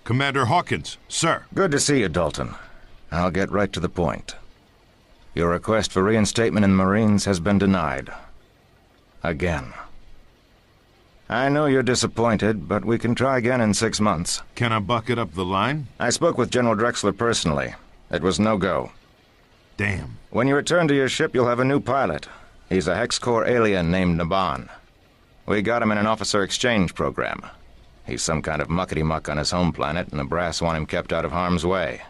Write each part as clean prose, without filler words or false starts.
Commander Hawkins, sir. Good to see you, Dalton. I'll get right to the point. Your request for reinstatement in the Marines has been denied. Again. I know you're disappointed, but we can try again in 6 months. Can I bucket up the line? I spoke with General Drexler personally. It was no go. Damn. When you return to your ship, you'll have a new pilot. He's a Hex Corps alien named Naban. We got him in an officer exchange program. He's some kind of muckety-muck on his home planet, and the brass want him kept out of harm's way.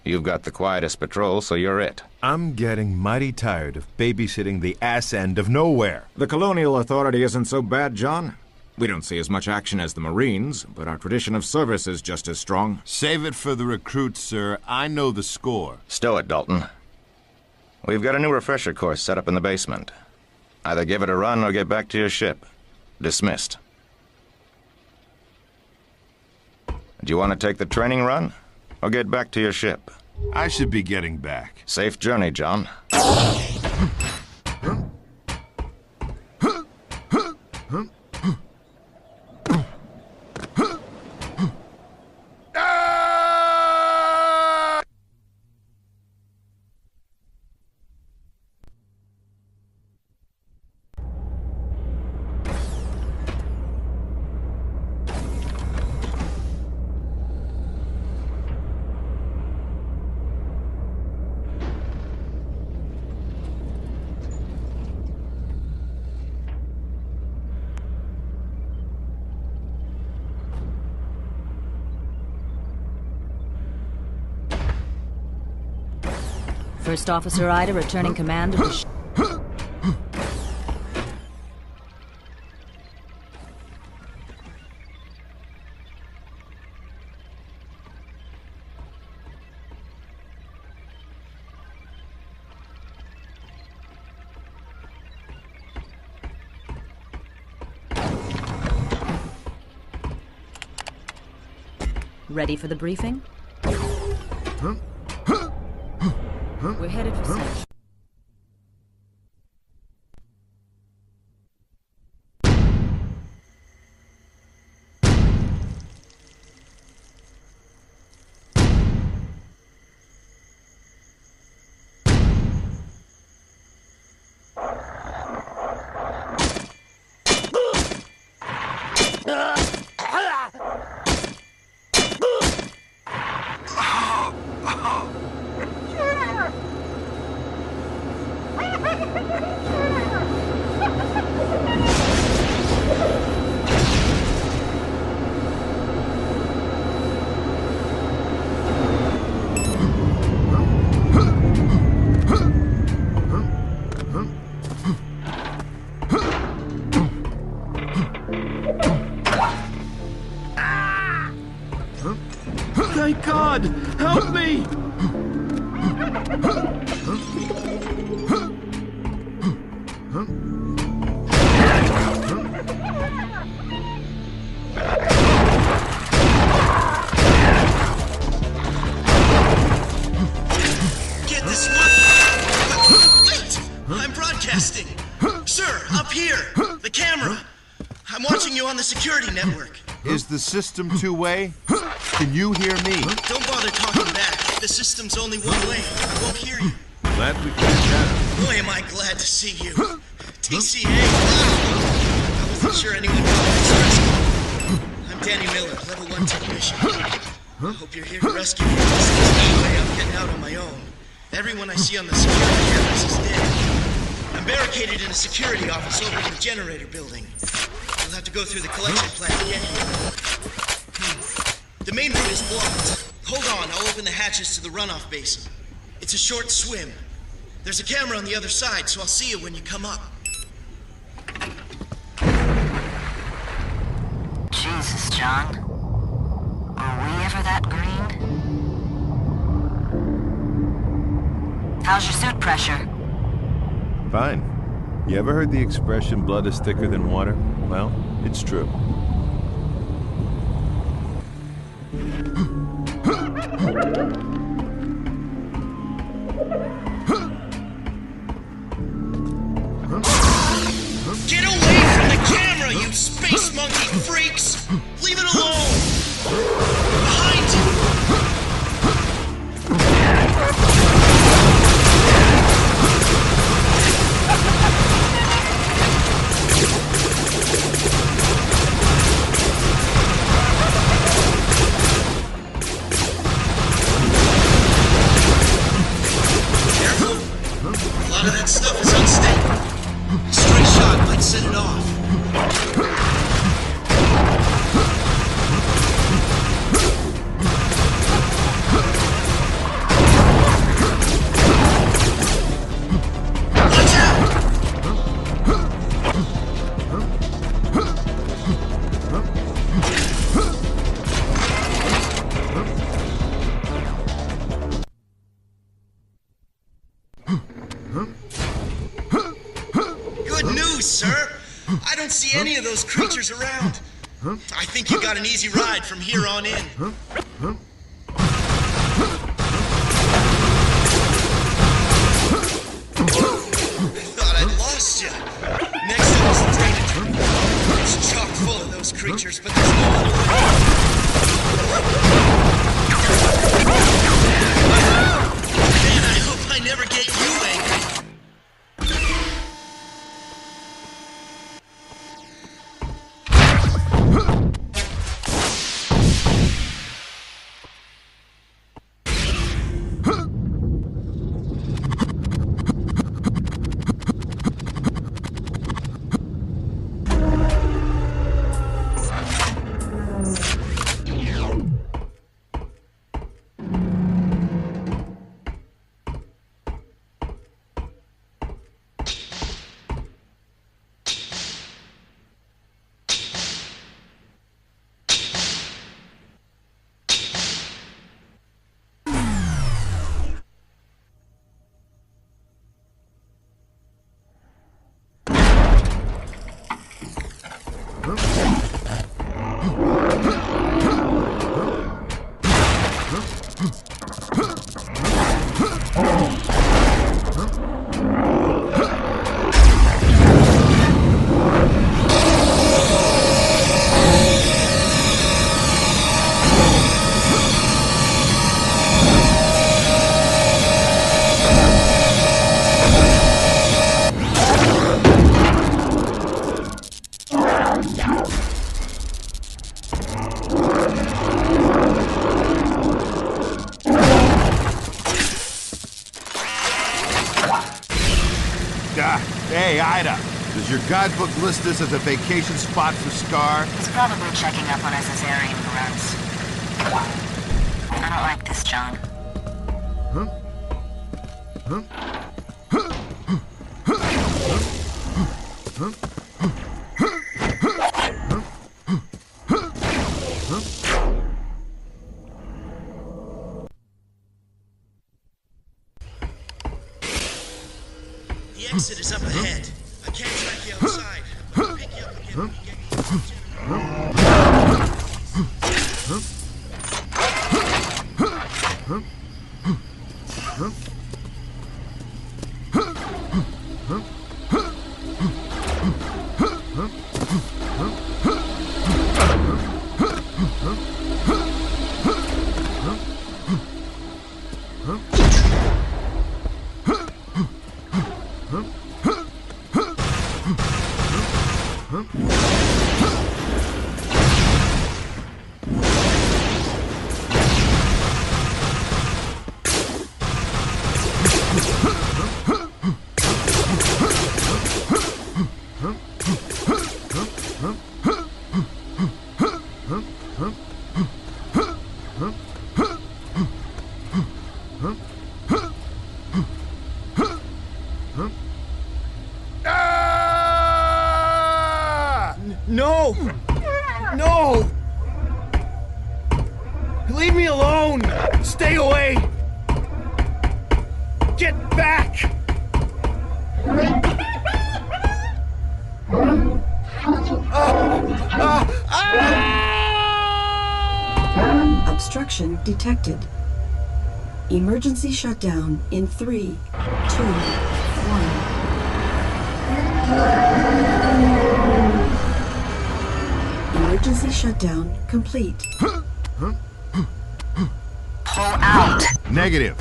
You've got the quietest patrol, so you're it. I'm getting mighty tired of babysitting the ass end of nowhere. The Colonial Authority isn't so bad, John. We don't see as much action as the Marines, but our tradition of service is just as strong. Save it for the recruits, sir. I know the score. Stow it, Dalton. We've got a new refresher course set up in the basement. Either give it a run or get back to your ship. Dismissed. Do you want to take the training run, or get back to your ship? I should be getting back. Safe journey, John. First Officer Ida returning command of the ship. Ready for the briefing? We're headed for search. Thank God! Help me! Get this one! Wait! I'm broadcasting! Sir, up here! The camera! I'm watching you on the security network. Is the system two-way? Can you hear me? Don't bother talking back. The system's only one way. I won't hear you. Glad we can chat. Boy, am I glad to see you. TCA, wow! I wasn't sure anyone got this rescue. I'm Danny Miller, level 1 technician. I hope you're here to rescue me. There's no way I'm getting out on my own. Everyone I see on the security cameras is dead. I'm barricaded in a security office over in the generator building. You'll have to go through the collection plant to get here. The main route is blocked. Hold on, I'll open the hatches to the runoff basin. It's a short swim. There's a camera on the other side, so I'll see you when you come up. Jesus, John. Were we ever that green? How's your suit pressure? Fine. You ever heard the expression, blood is thicker than water? Well, it's true. Get away from the camera, you space monkey freaks! Leave it alone! Behind see any of those creatures around. I think you got an easy ride from here on in. Thought I'd lost you. Next up is the drainage room. It's chock full of those creatures, but there's no other way. Man, I hope I never get you angry. Hey, Ida, does your guidebook list this as a vacation spot for Scar? He's probably checking up on his Azarian grunts. I don't like this, John. The exit is up ahead. I can't track you outside. I'll pick you up again when you get No! No! Leave me alone! Stay away! Get back! Obstruction detected. Emergency shutdown in 3, 2, 1. Emergency shutdown complete. Pull out. Negative.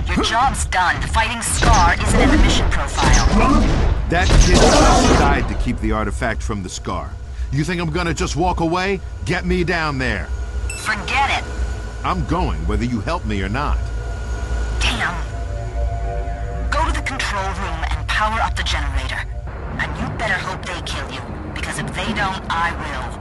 Your job's done. Fighting Scar isn't in the mission profile. That kid just died to keep the artifact from the Scar. You think I'm gonna just walk away? Get me down there. Forget it. I'm going, whether you help me or not. Damn. Go to the control room and power up the generator. And you better hope they kill you, because if they don't, I will.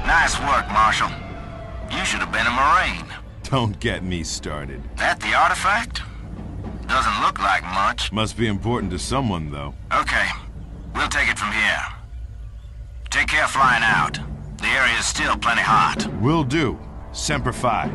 Nice work, Marshal. You should have been a Marine. Don't get me started. That the artifact? Doesn't look like much. Must be important to someone, though. Okay, we'll take it from here. Take care flying out. The area is still plenty hot. Will do. Semper Fi.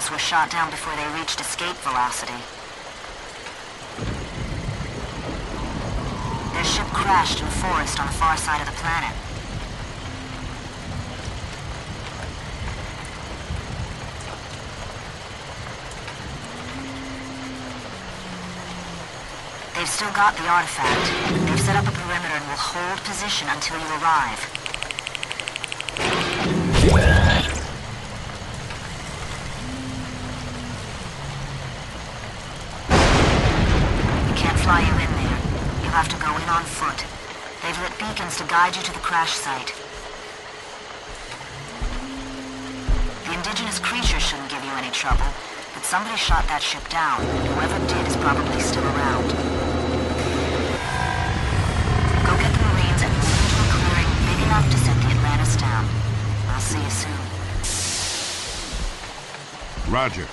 Were shot down before they reached escape velocity. Their ship crashed in a forest on the far side of the planet. They've still got the artifact. They've set up a perimeter and will hold position until you arrive. Fly you in there. You'll have to go in on foot. They've lit beacons to guide you to the crash site. The indigenous creatures shouldn't give you any trouble, but somebody shot that ship down. Whoever did is probably still around. Go get the Marines and move into a clearing big enough to set the Atlantis down. I'll see you soon. Roger.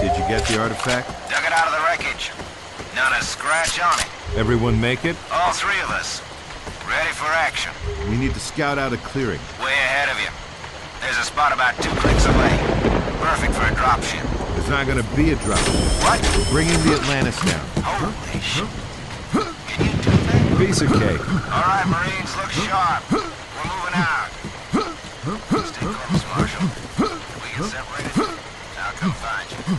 Did you get the artifact? Dug it out of the wreckage. Not a scratch on it. Everyone make it? All three of us. Ready for action. We need to scout out a clearing. Way ahead of you. There's a spot about 2 clicks away. Perfect for a dropship. There's not gonna be a drop. What? Bringing the Atlantis down. Holy shit. Can you do that? Piece of cake. All right, Marines, look sharp. We're moving out. Stay close, Marshal. We get separated. I'll come find you.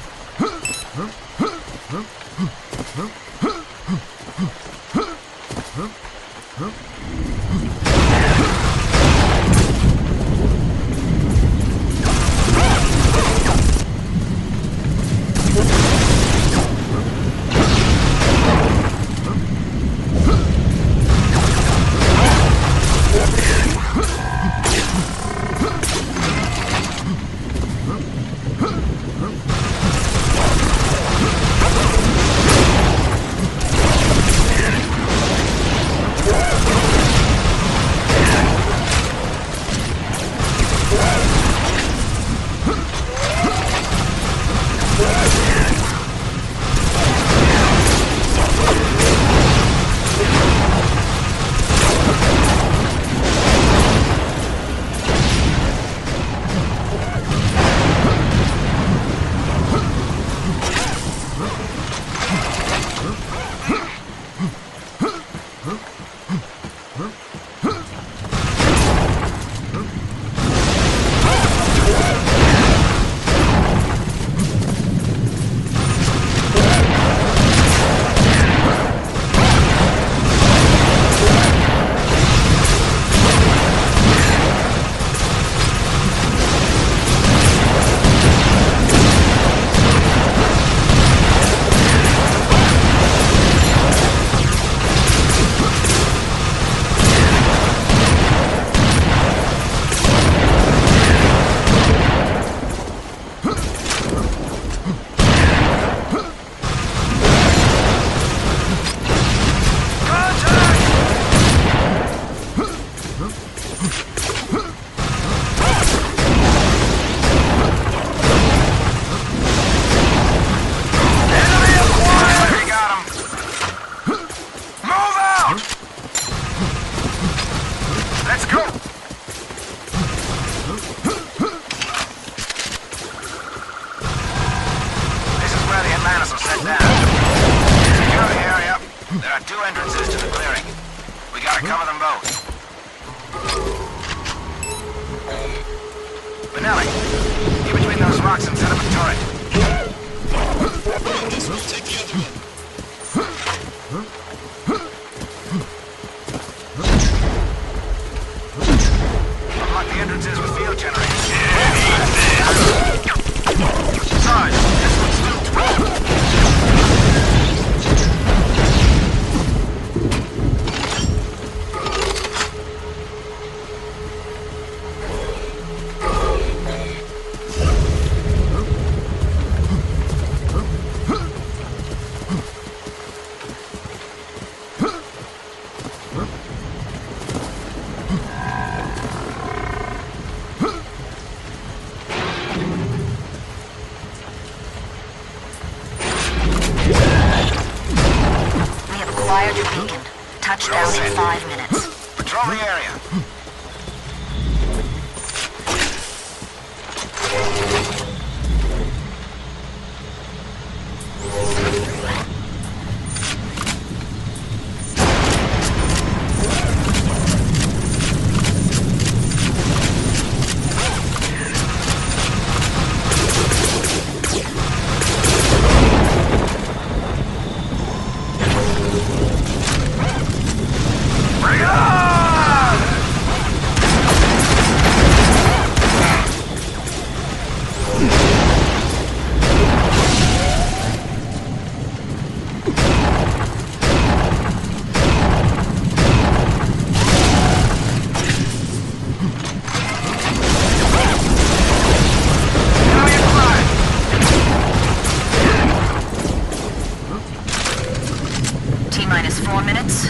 There are 2 entrances to the clearing. We gotta cover them both. Benelli, get between those rocks and set up a turret. This will take the other one. Unlock the entrances with field generators. Sarge, this one's still 12. Acquired your beacon. Touchdown in 5 minutes. Patrol the area. T-minus 4 minutes.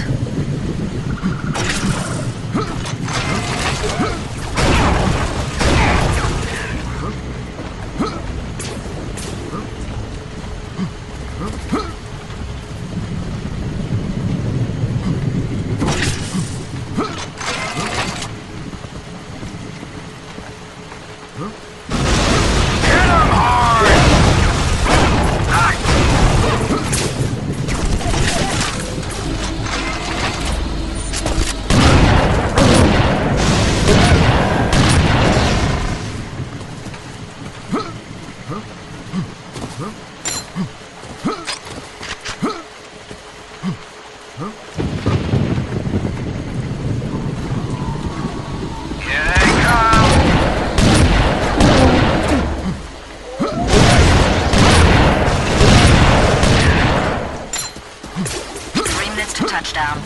Touchdown.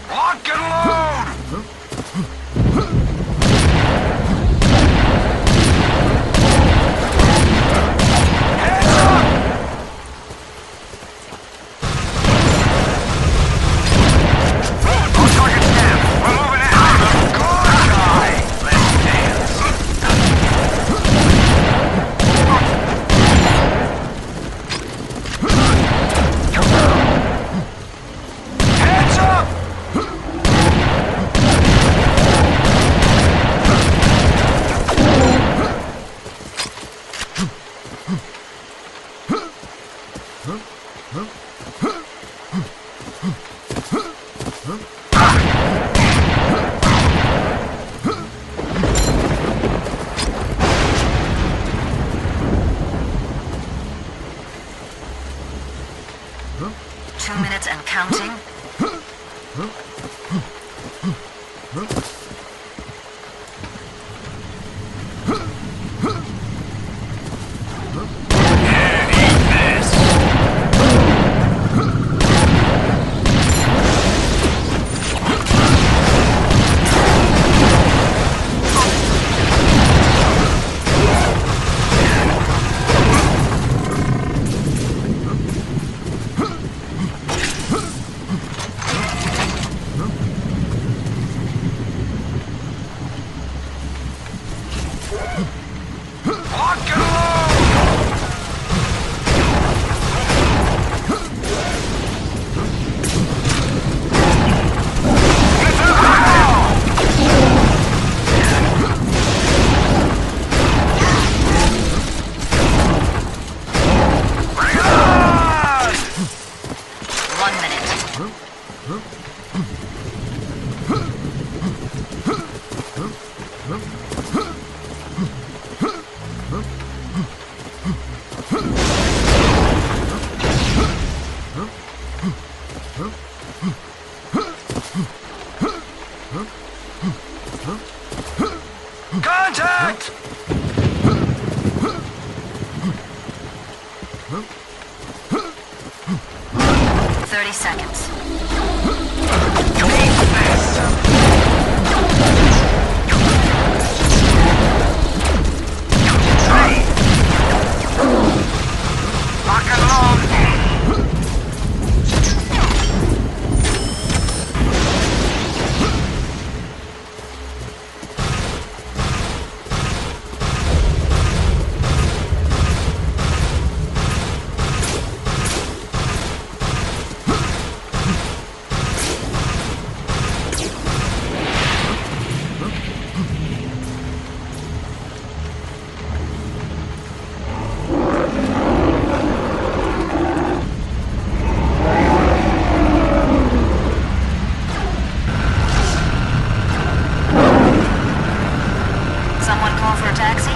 Lock and load! Heads up! On target down. We're moving out. Good guy. Let's dance. Heads up! 2 minutes and counting. 30 seconds. Lock and load. Someone call for a taxi?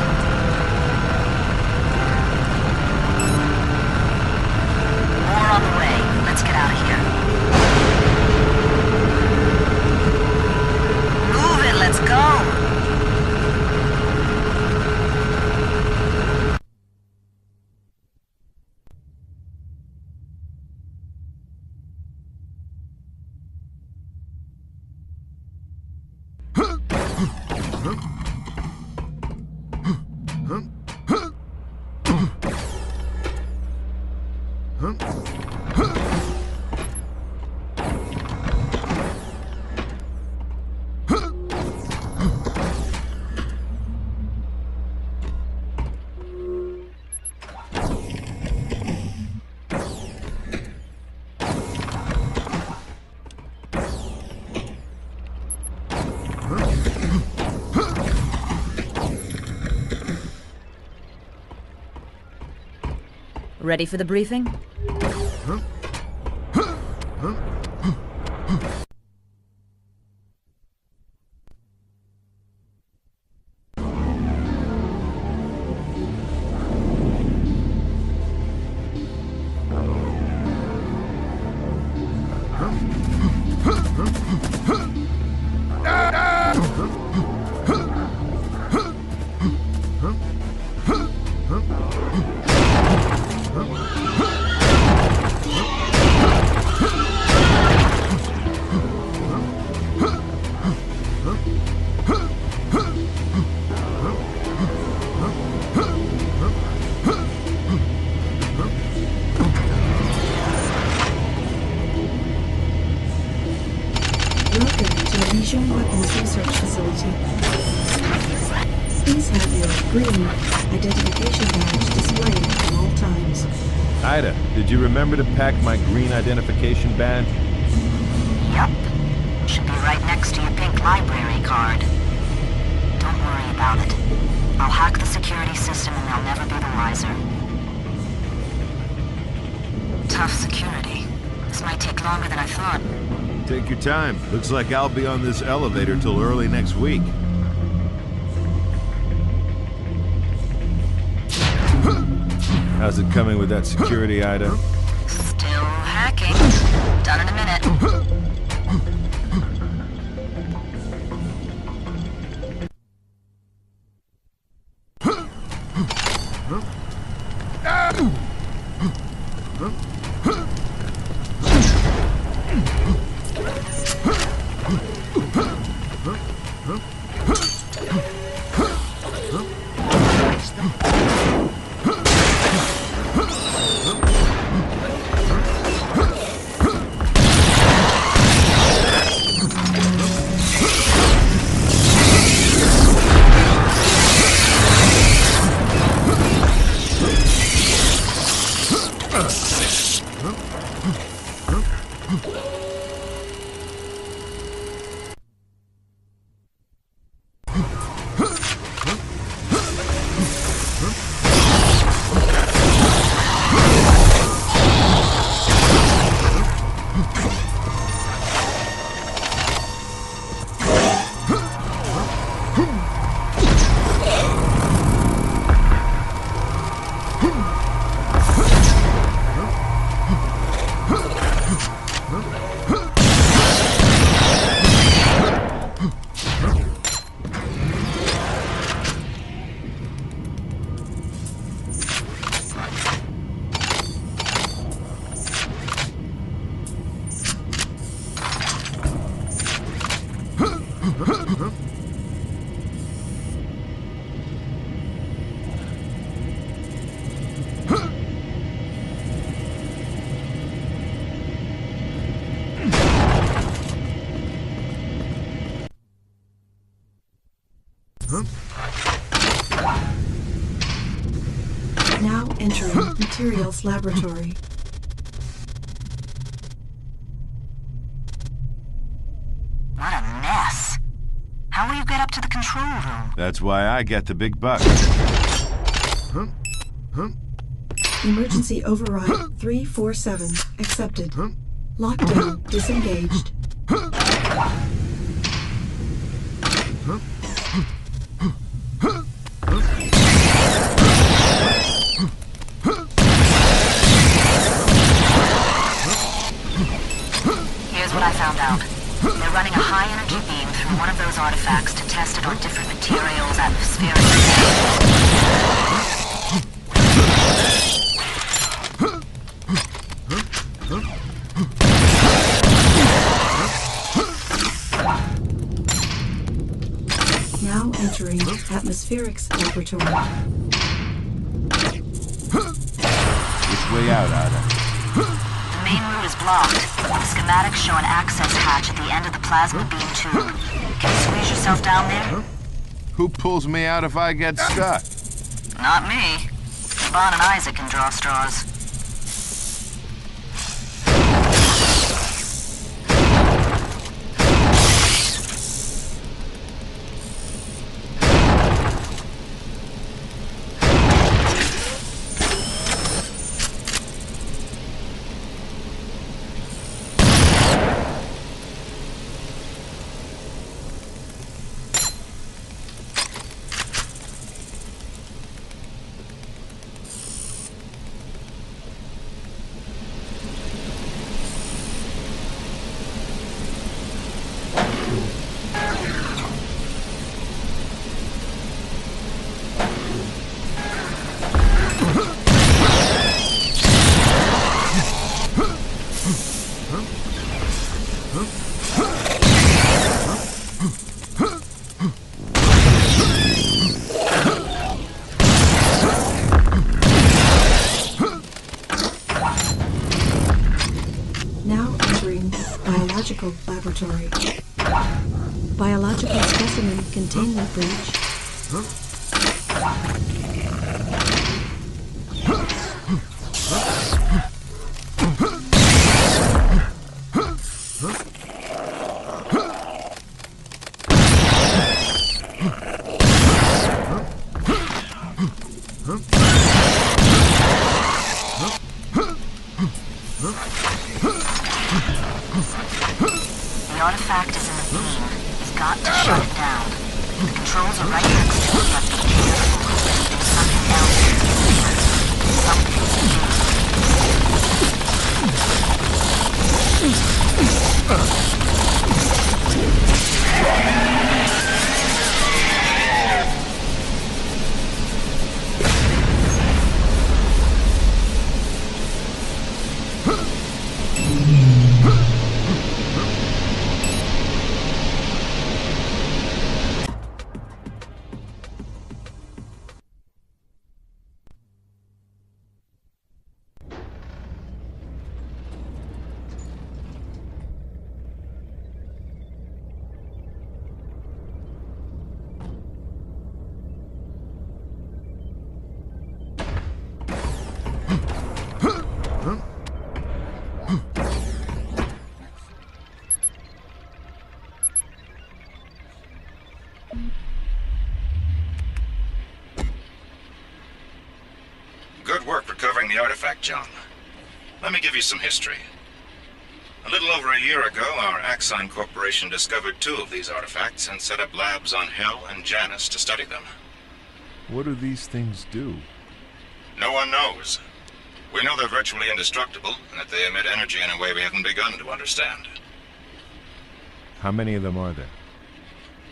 More on the way. Let's get out of here. Move it, let's go! Ready for the briefing? Weapons Research Facility. Please have your green identification badge displayed at all times. Ida, did you remember to pack my green identification badge? Yup. Should be right next to your pink library card. Don't worry about it. I'll hack the security system and they'll never be the wiser. Tough security. This might take longer than I thought. Take your time. Looks like I'll be on this elevator till early next week. How's it coming with that security, Ida? Still hacking. Done in a minute. Now entering materials laboratory. What a mess. How will you get up to the control room? That's why I get the big bucks. Emergency override 347 accepted. Lockdown disengaged. Here's what I found out. They're running a high-energy beam through one of those artifacts to test it on different materials, atmospheric. Now entering atmospherics laboratory. Which way out, Ada? The main route is blocked. The schematics show an access hatch at the end of the plasma beam tube. Can you squeeze yourself down there? Who pulls me out if I get stuck? Not me. Bon and Isaac can draw straws. Biological laboratory. Biological specimen containment breach. The artifact is in the beam. He's got to shut it down. The controls are right next to it, but be careful. There's something else here. Good work recovering the artifact, John. Let me give you some history. A little over a year ago, our Axine Corporation discovered 2 of these artifacts and set up labs on Hell and Janus to study them. What do these things do? No one knows. We know they're virtually indestructible, and that they emit energy in a way we haven't begun to understand. How many of them are there?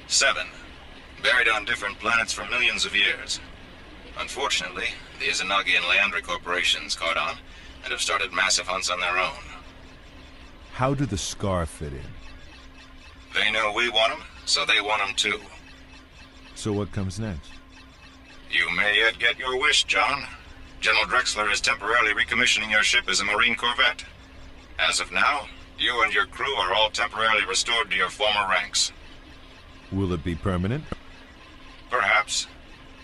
7. Buried on different planets for millions of years. Unfortunately, the Izanagi and Leandri corporations caught on, and have started massive hunts on their own. How do the Scar fit in? They know we want them, so they want them too. So what comes next? You may yet get your wish, John. General Drexler is temporarily recommissioning your ship as a Marine corvette. As of now, you and your crew are all temporarily restored to your former ranks. Will it be permanent? Perhaps.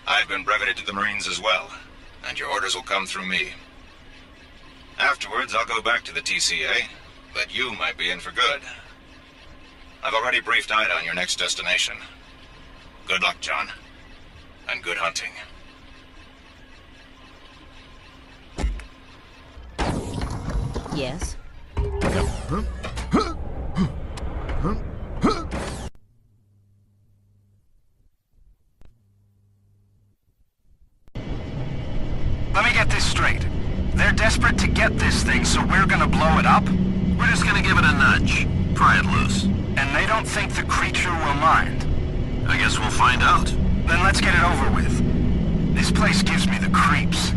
I've been breveted to the Marines as well, and your orders will come through me. Afterwards, I'll go back to the TCA, but you might be in for good. I've already briefed Ida on your next destination. Good luck, John. And good hunting. Yes? Let me get this straight. They're desperate to get this thing, so we're gonna blow it up? We're just gonna give it a nudge. Pry it loose. And they don't think the creature will mind? I guess we'll find out. Then let's get it over with. This place gives me the creeps.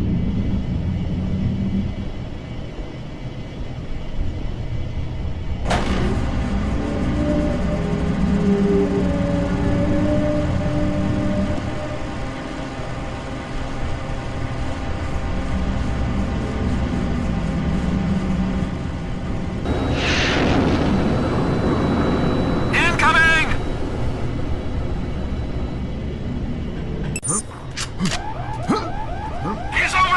He's over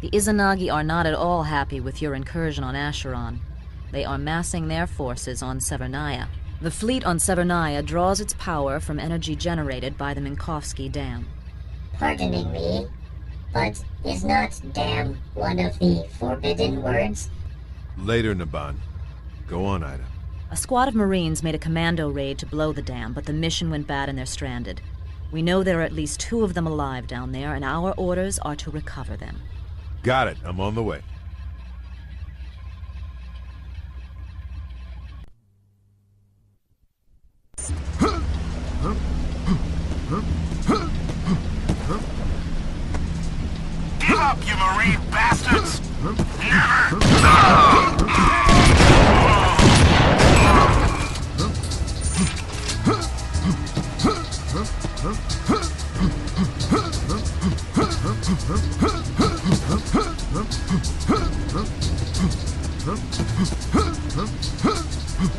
The Izanagi are not at all happy with your incursion on Acheron. They are massing their forces on Severnaya. The fleet on Severnaya draws its power from energy generated by the Minkowski Dam. Pardoning me, but is not dam one of the forbidden words? Later, Naban. Go on, Ida. A squad of Marines made a commando raid to blow the dam, but the mission went bad and they're stranded. We know there are at least 2 of them alive down there, and our orders are to recover them. Got it. I'm on the way. Give up, you marine bastards! Never!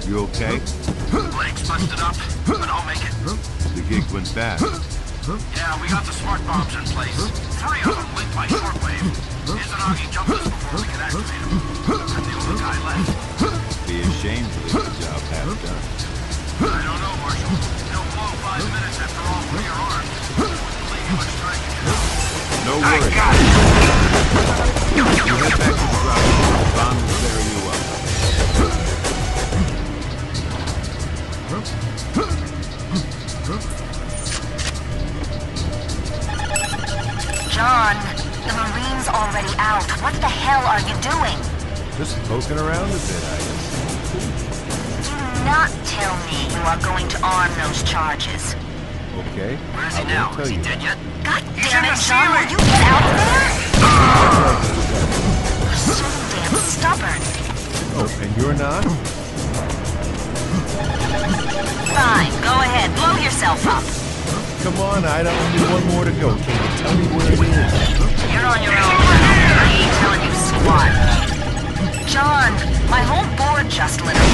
You okay? Legs busted up, but I'll make it. The gig went fast. Yeah, we got the smart bombs in place. 3 of them linked by shortwave. Izanagi jumped us before we could activate them. I'm the only guy left. Be ashamed to leave the job half done. I don't know, Marshal. It'll blow 5 minutes after all 3 are armed. Wouldn't leave much time to get out. No worries. I got it! You head back to the ground. Bond will bury you up. John, the Marine's already out. What the hell are you doing? Just poking around a bit, Ida. Do not tell me you are going to arm those charges. Okay. Where is he I now? won't tell Is he you. dead yet? God He's damn in it, the John, will ceiling! you get out of there? So damn stubborn. Oh, and you're not? Fine, go ahead, blow yourself up. Come on, Ida. Only 1 more to go. Can you tell me where it is? You're on your own now. I ain't telling you squat. John, my whole board just lit up. You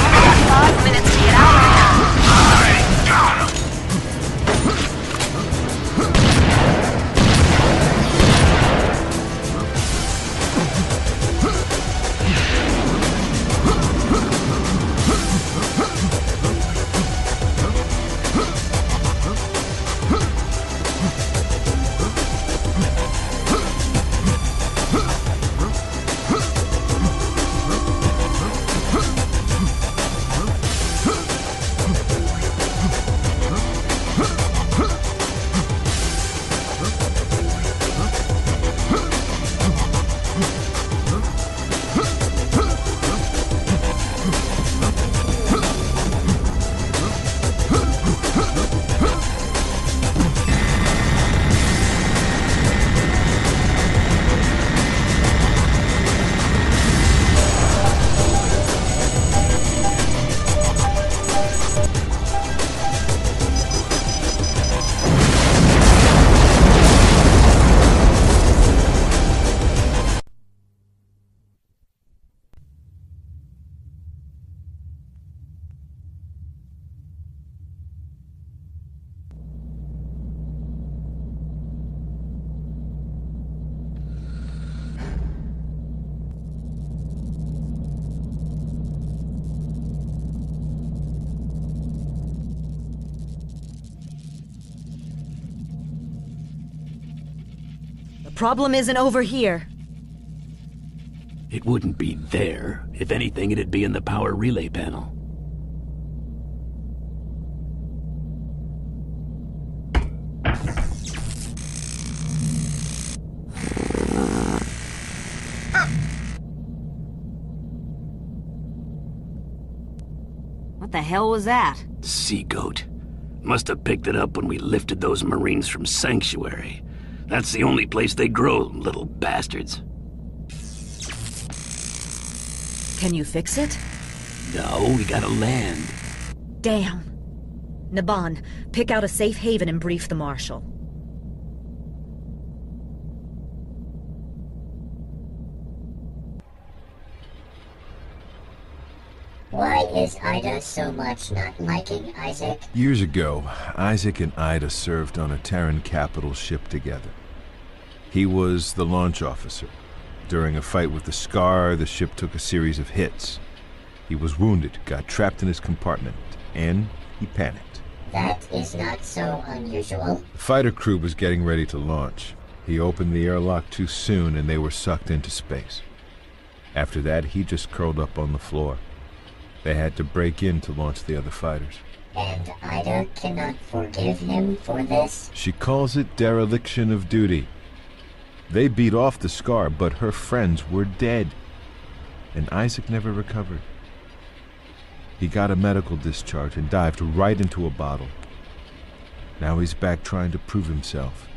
only got 5 minutes to get out of there. I got him! Problem isn't over here. It wouldn't be there. If anything, it'd be in the power relay panel. What the hell was that? Sea goat. Must have picked it up when we lifted those Marines from Sanctuary. That's the only place they grow, little bastards. Can you fix it? No, we gotta land. Damn. Naban, pick out a safe haven and brief the Marshal. Why is Ida so much not liking Isaac? Years ago, Isaac and Ida served on a Terran capital ship together. He was the launch officer. During a fight with the Scar, the ship took a series of hits. He was wounded, got trapped in his compartment, and he panicked. That is not so unusual. The fighter crew was getting ready to launch. He opened the airlock too soon, and they were sucked into space. After that, he just curled up on the floor. They had to break in to launch the other fighters. And Ida cannot forgive him for this? She calls it dereliction of duty. They beat off the Scar, but her friends were dead. And Isaac never recovered. He got a medical discharge and dived right into a bottle. Now he's back trying to prove himself.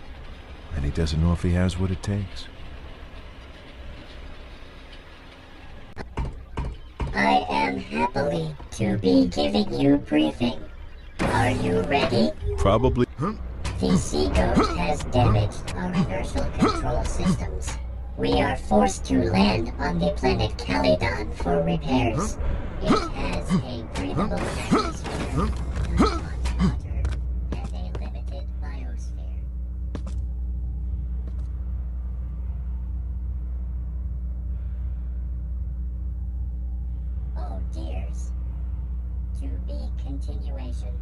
And he doesn't know if he has what it takes. I am happily to be giving you briefing. Are you ready? Probably. The Sea Ghost has damaged our inertial control systems. We are forced to land on the planet Calydon for repairs. It has a breathable atmosphere, water, and a limited biosphere. Oh dears. To be continuation.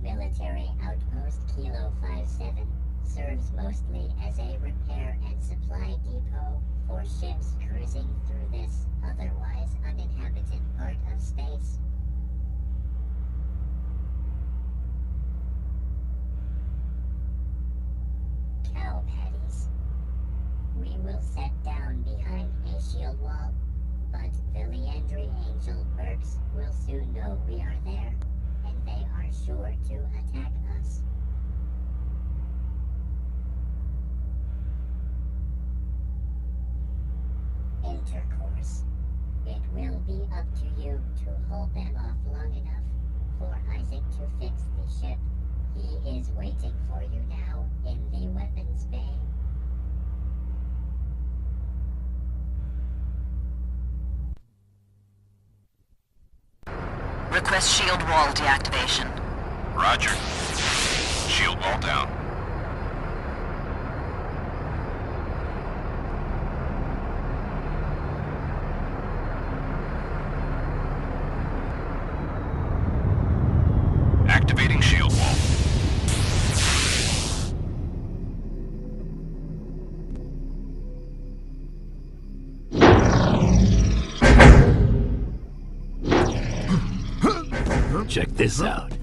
Military Outpost Kilo 57 serves mostly as a repair and supply depot for ships cruising through this otherwise uninhabited part of space. Cow patties. We will set down behind a shield wall, but the Leandri Angel mercs will soon know we are there, and they are sure to attack us. Intercourse. It will be up to you to hold them off long enough for Isaac to fix the ship. He is waiting for you now in the weapons bay. Request shield wall deactivation. Roger. Shield wall down. Activating shield wall. Check this out.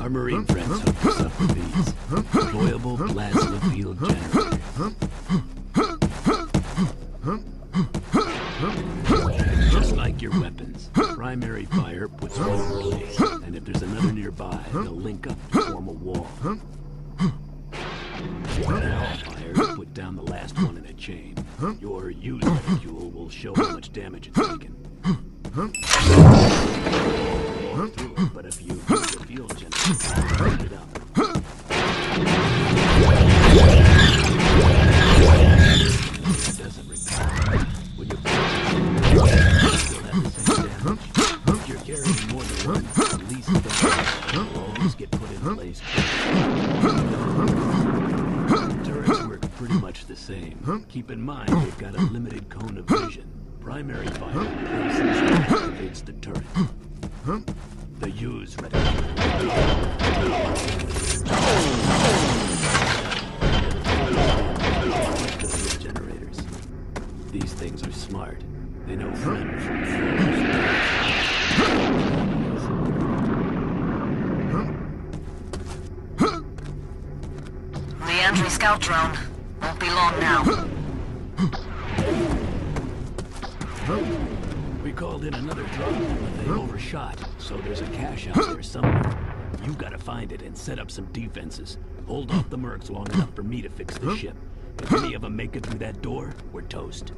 Our Marine friends hooked us up with these deployable plasma field generators. Just like your weapons, primary fire puts one in place, and if there's another nearby, they'll link up to form a wall. Fire will put down the last one in a chain. Your use module will show how much damage it's taken. But if you use the field generator, light it up. It doesn't repair. When you still have the same damage. If you're carrying more than one, at least those will always get put in place. Turrets work pretty much the same. Keep in mind they've got a limited cone of vision. Primary fire activates the turret. The use generators. These things are smart. They know friend from Leandri scout drone. Won't be long now. We called in another drone, but they overshot, so there's a cache out there somewhere. You gotta find it and set up some defenses. Hold off the mercs long enough for me to fix the ship. If any of them make it through that door, we're toast.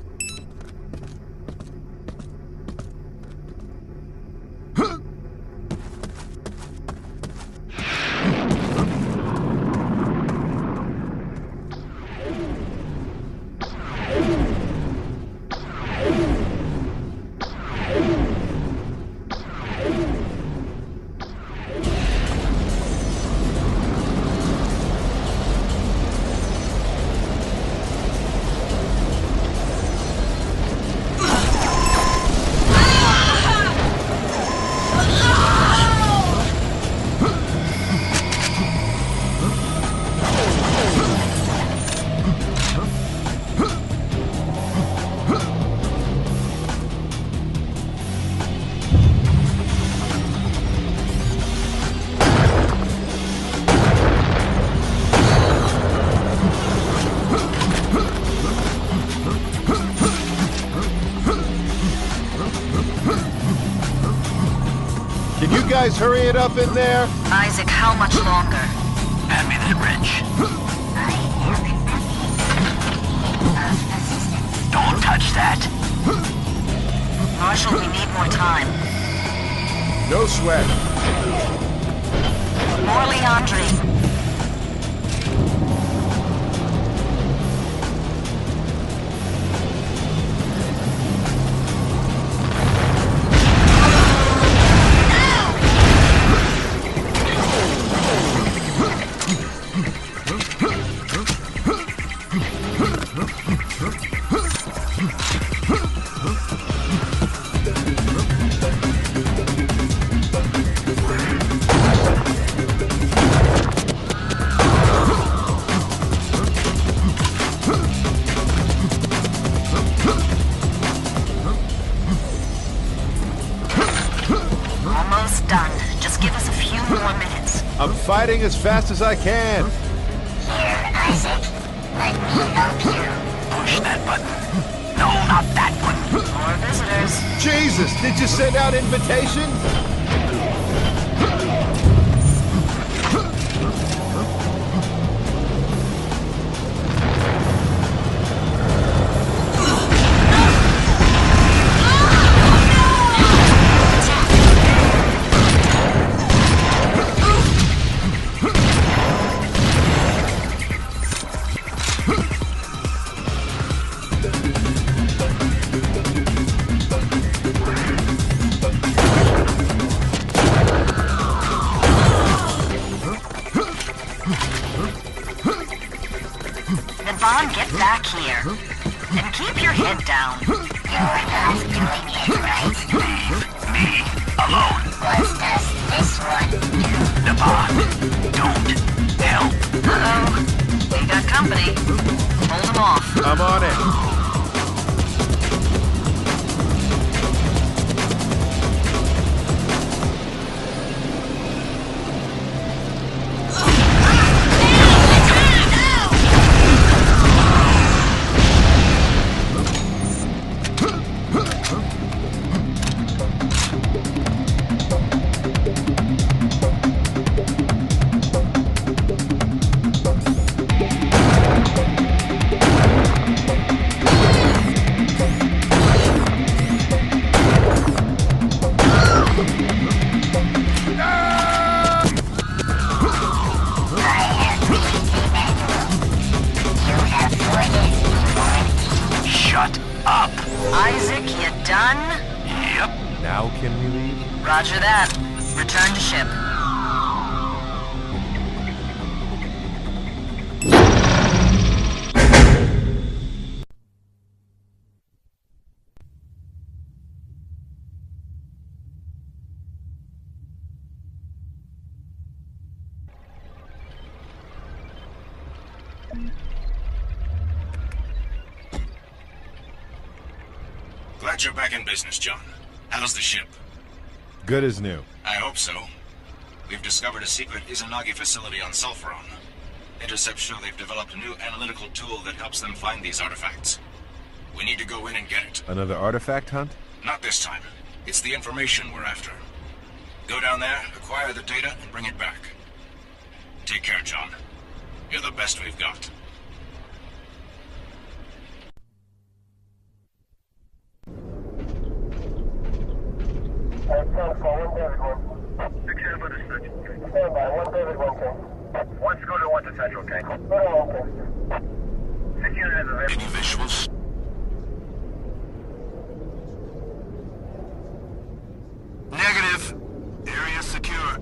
Let's hurry it up in there. Isaac, how much longer? Hand me that wrench. Don't touch that. Marshal, we need more time. No sweat. More Leandri. I'm fighting as fast as I can. Here, Isaac. Let me help you. Push that button. No, not that one. More visitors. Jesus, did you send out invitations? Devon, get back here. And keep your head down. You're not doing it right. Leave me alone. What does this one do? Devon, don't help. Uh-oh. We got company. Hold them off. I'm on it. Shut up. Isaac, you done? Yep. Now can we leave? Roger that. Return to ship. Glad you're back in business, John. How's the ship? Good as new. I hope so. We've discovered a secret Izanagi facility on Sulfuron. Intercepts show they've developed a new analytical tool that helps them find these artifacts. We need to go in and get it. Another artifact hunt? Not this time. It's the information we're after. Go down there, acquire the data, and bring it back. Take care, John. You're the best we've got. Any visuals? Negative. Area secure.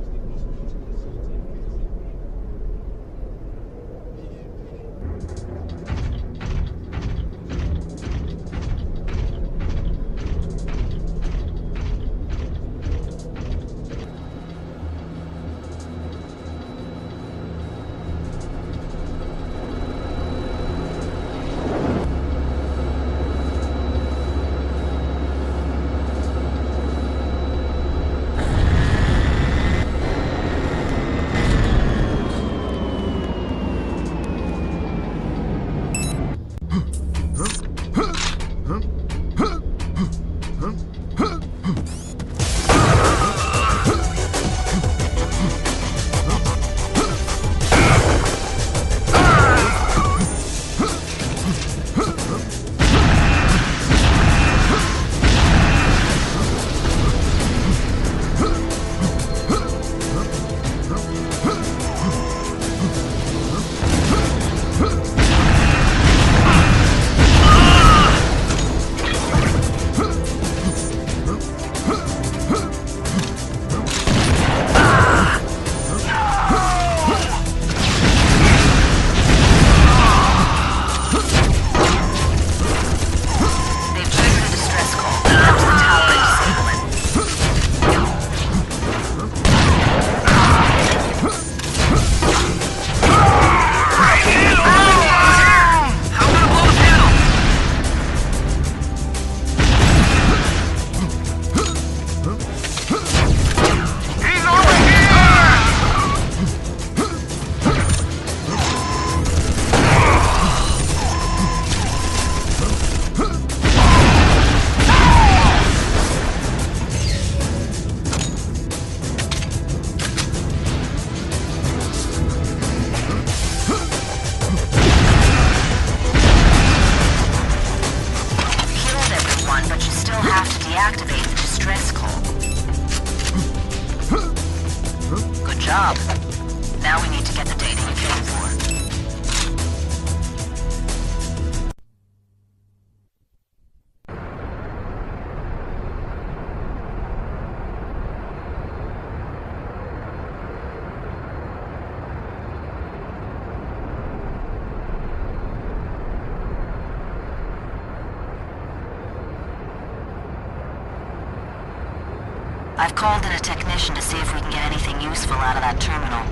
I've called in a technician to see if we can get anything useful out of that terminal.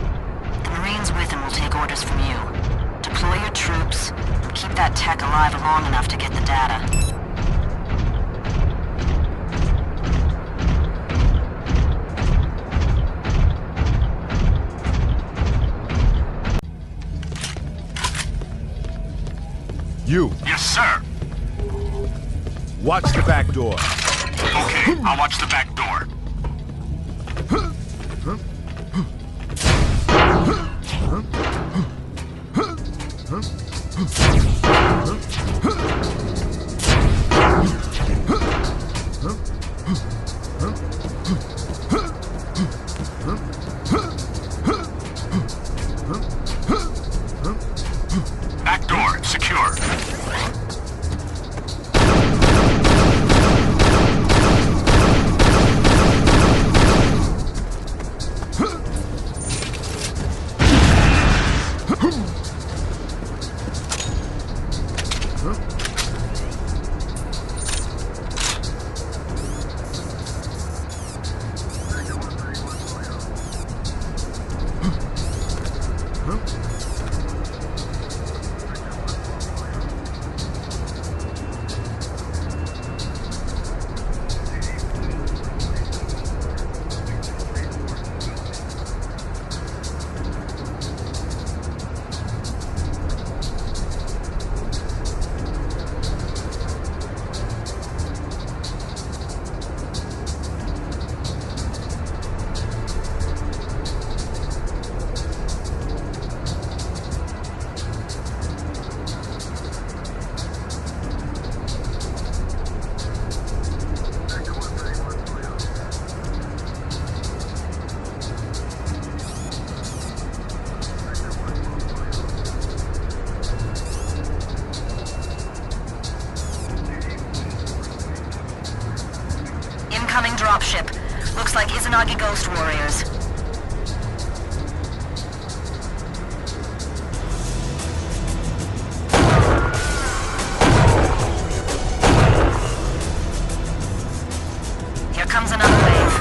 The Marines with him will take orders from you. Deploy your troops, and keep that tech alive long enough to get the data. You. Yes, sir. Watch the back door. Okay, I'll watch the back door. Back door, secure. Incoming dropship. Looks like Izanagi Ghost Warriors. Here comes another wave.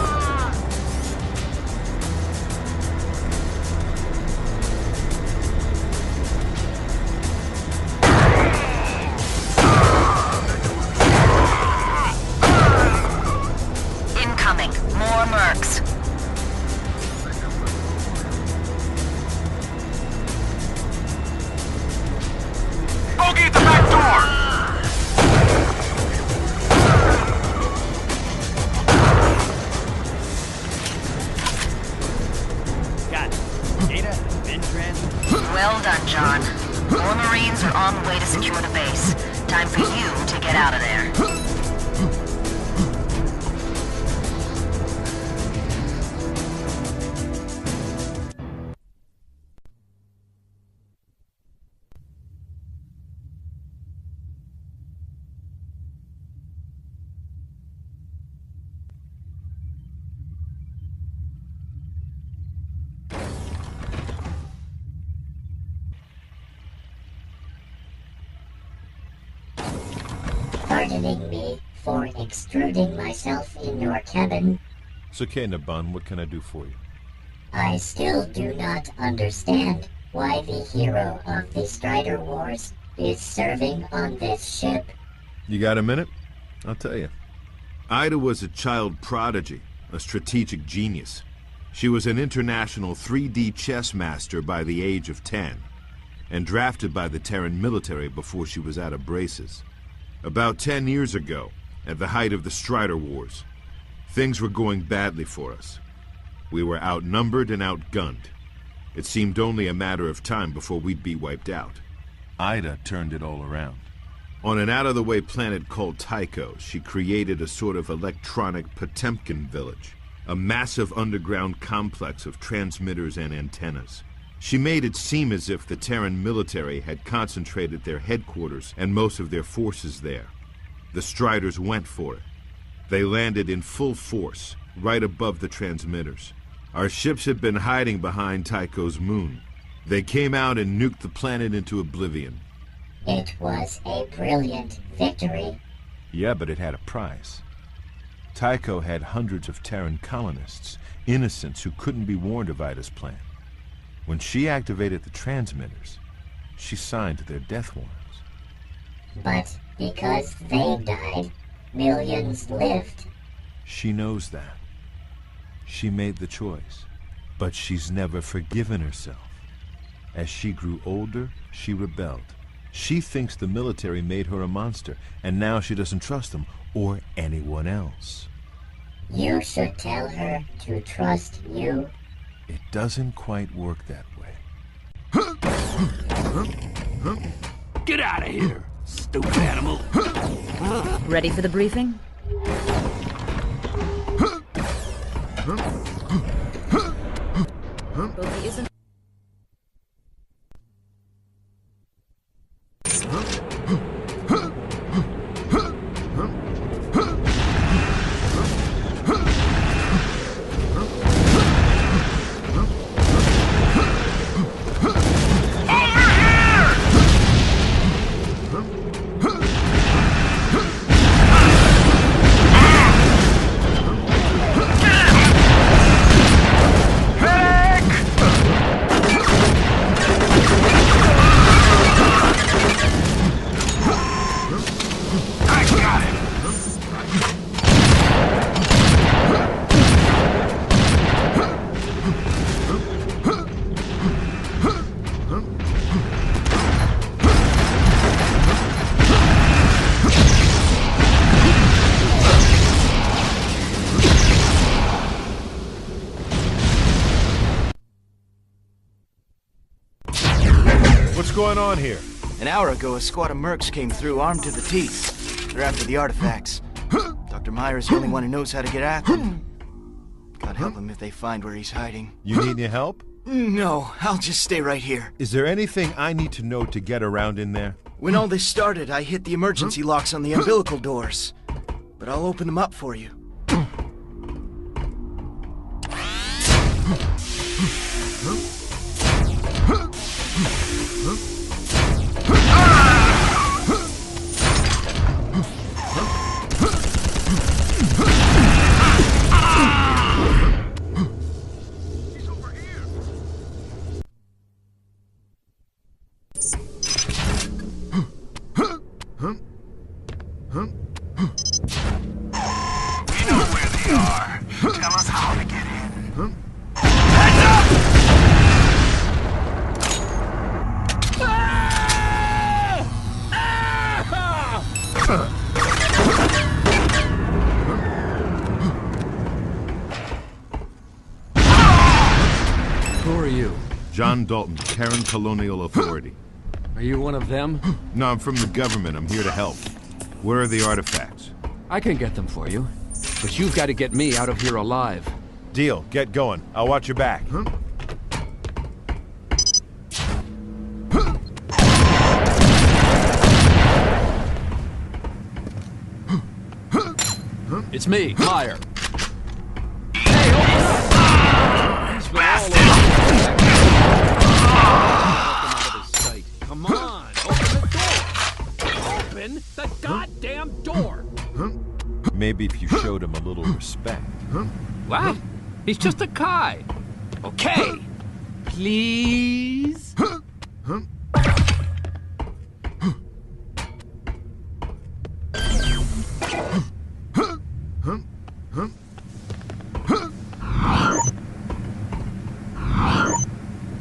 More mercs. Bogey at the back door! Got it. Data has been transferred. Well done, John. More Marines are on the way to secure the base. Time for you to get out of there. Pardoning me for extruding myself in your cabin, It's okay, Naban. What can I do for you? I still do not understand why the hero of the Strider Wars is serving on this ship. You got a minute? I'll tell you. Ida was a child prodigy, a strategic genius. She was an international 3D chess master by the age of 10, and drafted by the Terran military before she was out of braces. About 10 years ago, at the height of the Strider Wars, things were going badly for us. We were outnumbered and outgunned. It seemed only a matter of time before we'd be wiped out. Ida turned it all around. On an out-of-the-way planet called Tycho, she created a sort of electronic Potemkin village, a massive underground complex of transmitters and antennas. She made it seem as if the Terran military had concentrated their headquarters and most of their forces there. The Striders went for it. They landed in full force, right above the transmitters. Our ships had been hiding behind Tycho's moon. They came out and nuked the planet into oblivion. It was a brilliant victory. Yeah, but it had a price. Tycho had hundreds of Terran colonists, innocents who couldn't be warned of Ida's plan. When she activated the transmitters, she signed their death warrants. But because they died, millions lived. She knows that. She made the choice, but she's never forgiven herself. As she grew older, she rebelled. She thinks the military made her a monster, and now she doesn't trust them or anyone else. You should tell her to trust you. It doesn't quite work that way. Get out of here, stupid animal. Ready for the briefing? Bogey isn't... What's going on here? An hour ago, a squad of mercs came through armed to the teeth. They're after the artifacts. Dr. Meyer's the only one who knows how to get at them. God help him if they find where he's hiding. You need any help? No, I'll just stay right here. Is there anything I need to know to get around in there? When all this started, I hit the emergency locks on the umbilical doors. But I'll open them up for you. Who are you? John Dalton, Terran Colonial Authority. Are you one of them? No, I'm from the government. I'm here to help. Where are the artifacts? I can get them for you. But you've got to get me out of here alive. Deal. Get going. I'll watch your back. It's me, Meyer. Hey, come on, open the door. Open the goddamn door. Maybe if you showed him a little respect. What? He's just a guy. Okay. Please.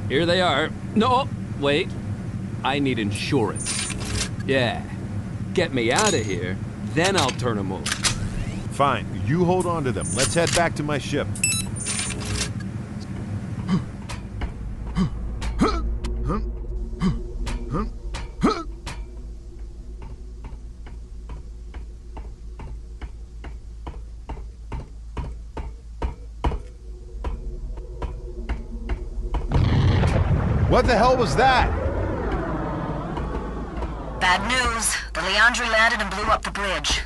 Here they are. No, wait. I need insurance. Yeah. Get me out of here, then I'll turn them over. Fine. You hold on to them. Let's head back to my ship. What the hell was that? Bad news. The Leandri landed and blew up the bridge.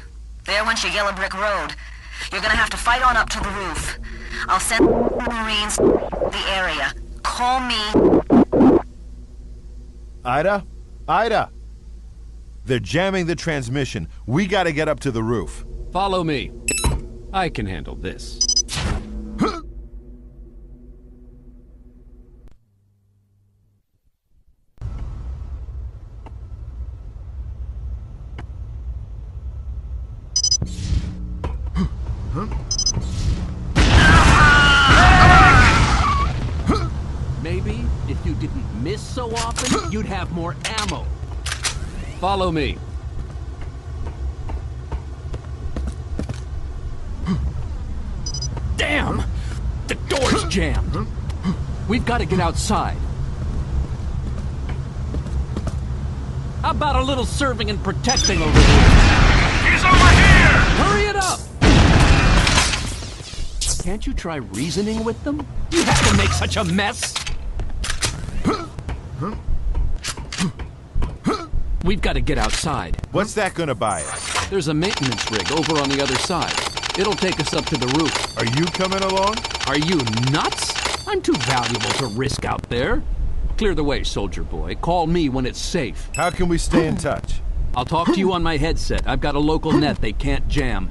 There went your yellow brick road. You're gonna have to fight on up to the roof. I'll send Marines to the area. Call me. Ida? Ida! They're jamming the transmission. We gotta get up to the roof. Follow me. I can handle this. Maybe if you didn't miss so often, you'd have more ammo. Follow me. Damn! The door's jammed. We've got to get outside. How about a little serving and protecting over here? He's over here! Hurry it up! Can't you try reasoning with them? You have to make such a mess! We've got to get outside. What's that gonna buy us? There's a maintenance rig over on the other side. It'll take us up to the roof. Are you coming along? Are you nuts? I'm too valuable to risk out there. Clear the way, soldier boy. Call me when it's safe. How can we stay in touch? I'll talk to you on my headset. I've got a local net they can't jam.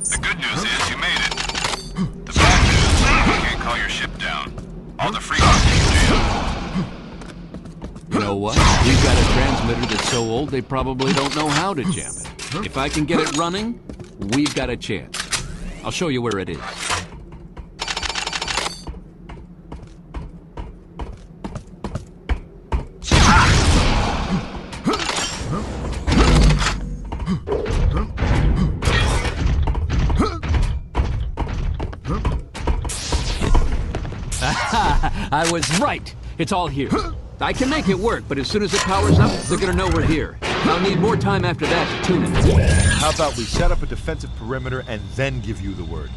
The good news is you made it. The bad news is you can't call your ship down. All the frequencies jammed. You know what? We've got a transmitter that's so old they probably don't know how to jam it. If I can get it running, we've got a chance. I'll show you where it is. I was right. It's all here. I can make it work, but as soon as it powers up, they're gonna know we're here. I'll need more time after that to tune it. How about we set up a defensive perimeter and then give you the word?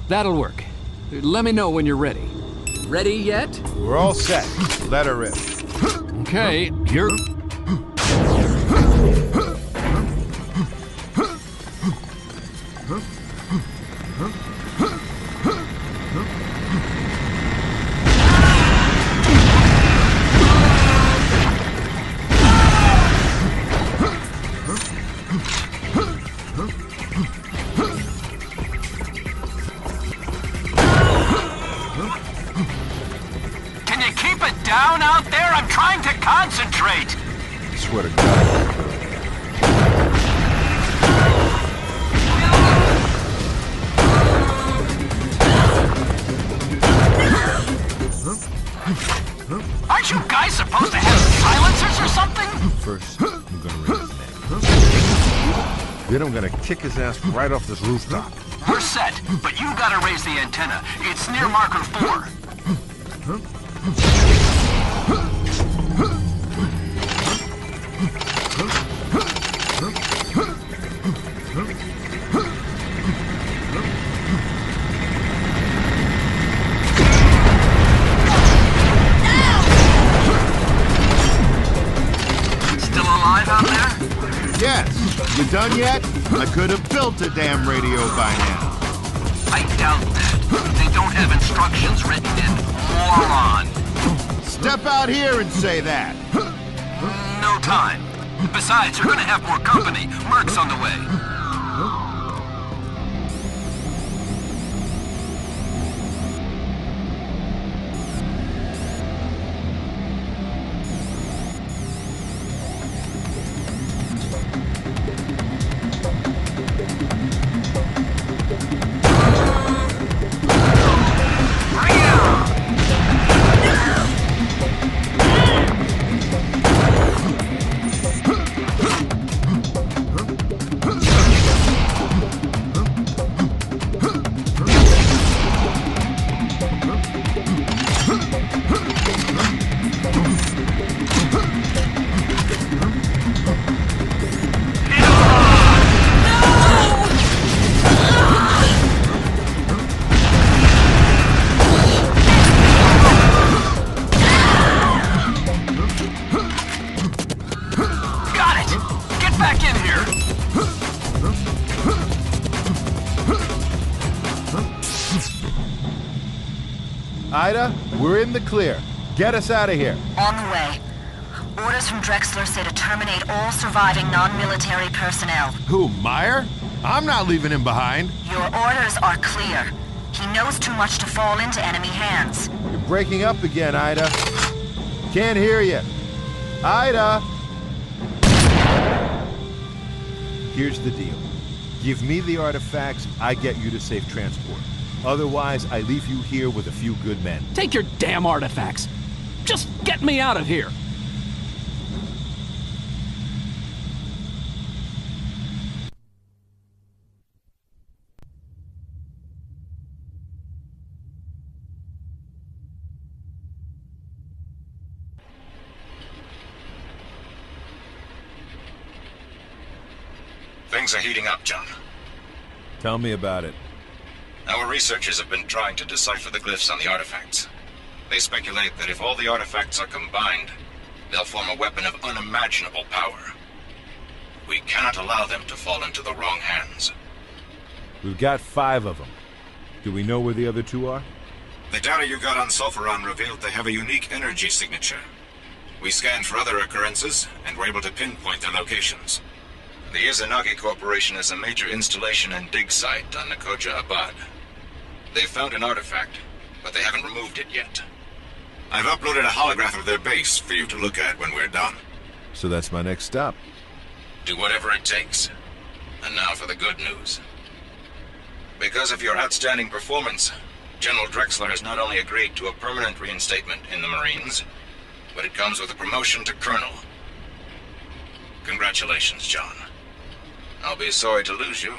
That'll work. Let me know when you're ready. Ready yet? We're all set. Let her rip. Okay, here... Can you keep it down out there? I'm trying to concentrate. I swear to God. Aren't you guys supposed to have silencers or something? First, I'm gonna raise his neck. Then I'm gonna kick his ass right off this rooftop. We're set, but you gotta raise the antenna. It's near marker 4. Still alive out there? Yes. You done yet? I could have built a damn radio by now. I doubt that. They don't have instructions written in moron. Step out here and say that. No time. Besides, you're gonna have more company. Merc's on the way. in here! Ida, we're in the clear. Get us out of here. On the way. Orders from Drexler say to terminate all surviving non-military personnel. Who, Meyer? I'm not leaving him behind. Your orders are clear. He knows too much to fall into enemy hands. You're breaking up again, Ida. Can't hear you. Ida! Here's the deal. Give me the artifacts, I get you to safe transport. Otherwise, I leave you here with a few good men. Take your damn artifacts. Just get me out of here. Things are heating up, John. Tell me about it. Our researchers have been trying to decipher the glyphs on the artifacts. They speculate that if all the artifacts are combined, they'll form a weapon of unimaginable power. We cannot allow them to fall into the wrong hands. We've got 5 of them. Do we know where the other 2 are? The data you got on Sulfuron revealed they have a unique energy signature. We scanned for other occurrences and were able to pinpoint their locations. The Izanagi Corporation is a major installation and dig site on Nakoja Abad. They found an artifact, but they haven't removed it yet. I've uploaded a holograph of their base for you to look at when we're done. So that's my next stop. Do whatever it takes. And now for the good news. Because of your outstanding performance, General Drexler has not only agreed to a permanent reinstatement in the Marines, but it comes with a promotion to Colonel. Congratulations, John. I'll be sorry to lose you,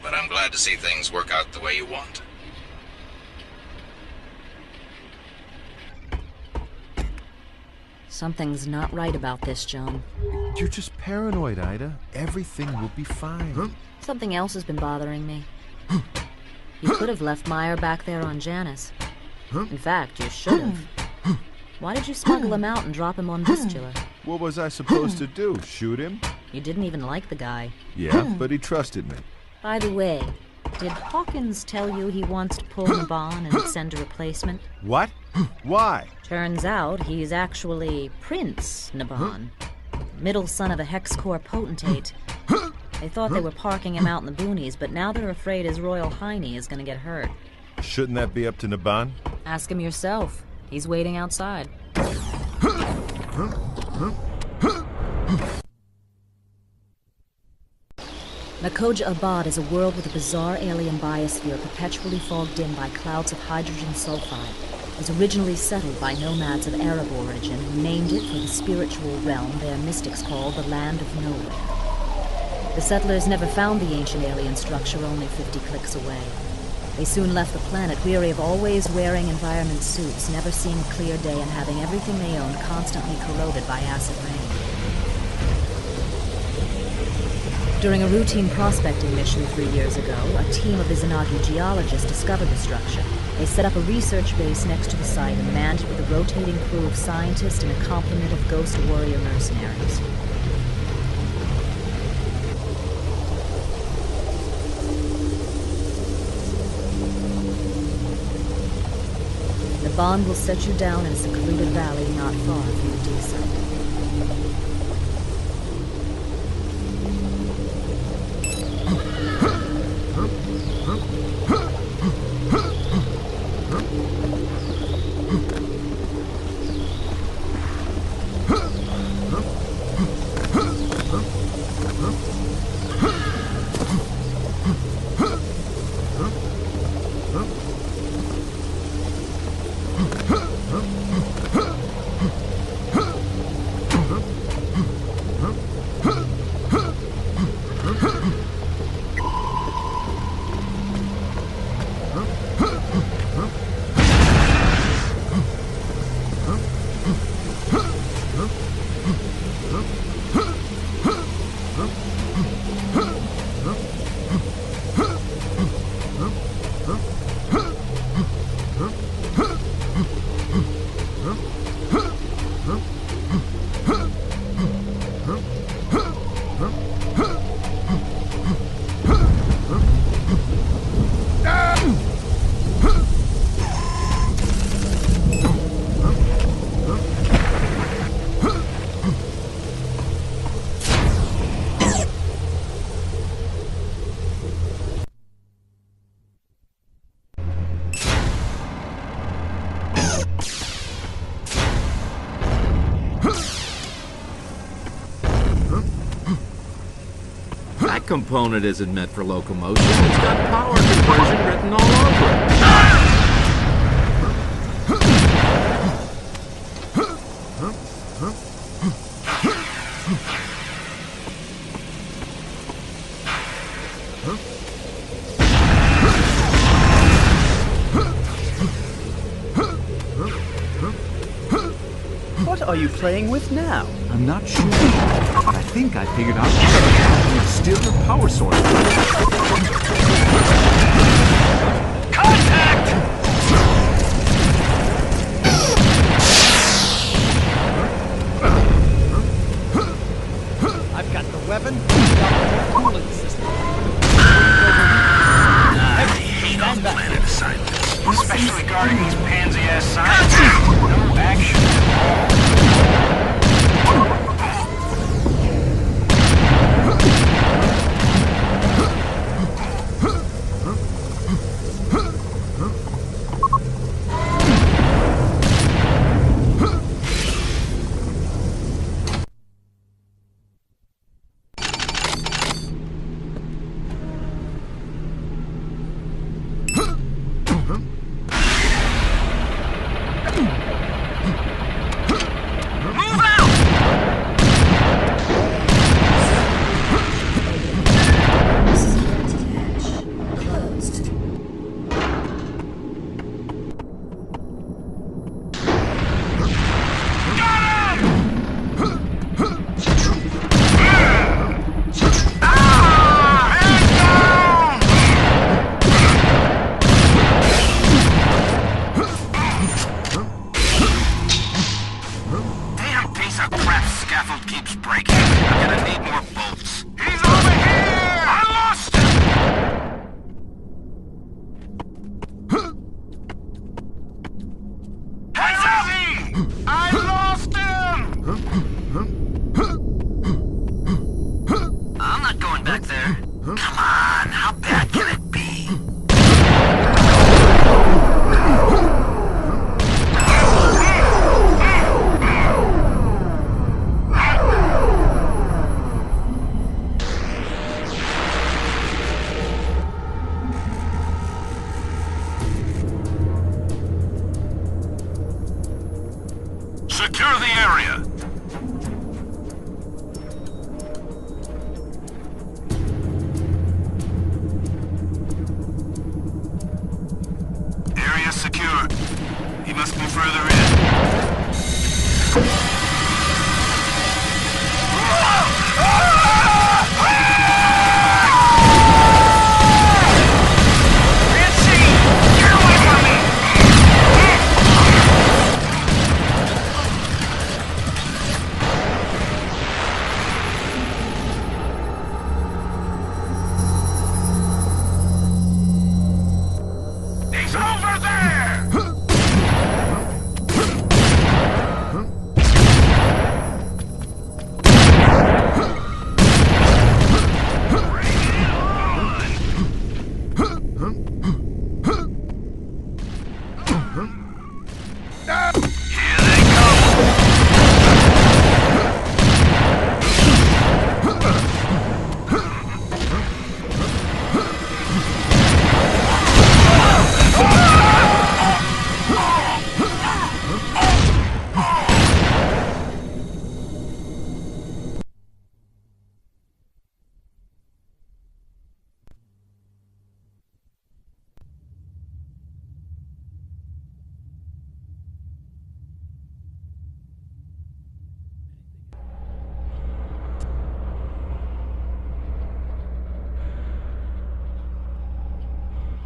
but I'm glad to see things work out the way you want. Something's not right about this, John. You're just paranoid, Ida. Everything will be fine. Huh? Something else has been bothering me. You could have left Meyer back there on Janus. In fact, you should have. Why did you smuggle him out and drop him on Vistula? What was I supposed to do? Shoot him? You didn't even like the guy. Yeah, but he trusted me. By the way, did Hawkins tell you he wants to pull Naban and send a replacement? What? Why? Turns out he's actually Prince Naban, middle son of a Hex Corps potentate. They thought they were parking him out in the boonies, but now they're afraid his Royal Hiney is going to get hurt. Shouldn't that be up to Naban? Ask him yourself. He's waiting outside. Nakoja Abad is a world with a bizarre alien biosphere perpetually fogged in by clouds of hydrogen sulfide. It was originally settled by nomads of Arab origin who named it for the spiritual realm their mystics called the Land of Nowhere. The settlers never found the ancient alien structure only 50 clicks away. They soon left the planet, weary of always wearing environment suits, never seeing a clear day, and having everything they owned constantly corroded by acid rain. During a routine prospecting mission 3 years ago, a team of Izanagi geologists discovered the structure. They set up a research base next to the site and manned it with a rotating crew of scientists and a complement of ghost warrior mercenaries. The bond will set you down in a secluded valley not far from the dig site. That component isn't meant for locomotion. It's got power conversion written all over it. What are you playing with now? I'm not sure, but I think I figured out how to steal the power source. Contact! I've got the weapon, I've got the cooling system. I hate off-planet assignments, especially guarding these pansy-ass scientists. No action at all. Secure the area. Area secure. He must be further in.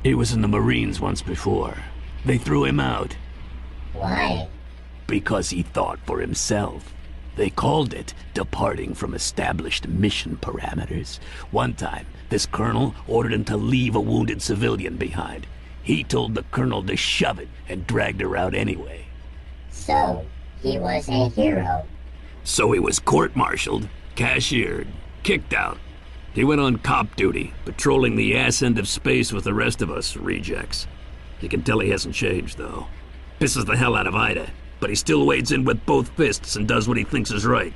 He was in the Marines once before. They threw him out. Why? Because he thought for himself. They called it departing from established mission parameters. One time, this colonel ordered him to leave a wounded civilian behind. He told the colonel to shove it and dragged her out anyway. So, he was a hero. So he was court-martialed, cashiered, kicked out. He went on cop duty, patrolling the ass end of space with the rest of us rejects. You can tell he hasn't changed, though. Pisses the hell out of Ida, but he still wades in with both fists and does what he thinks is right.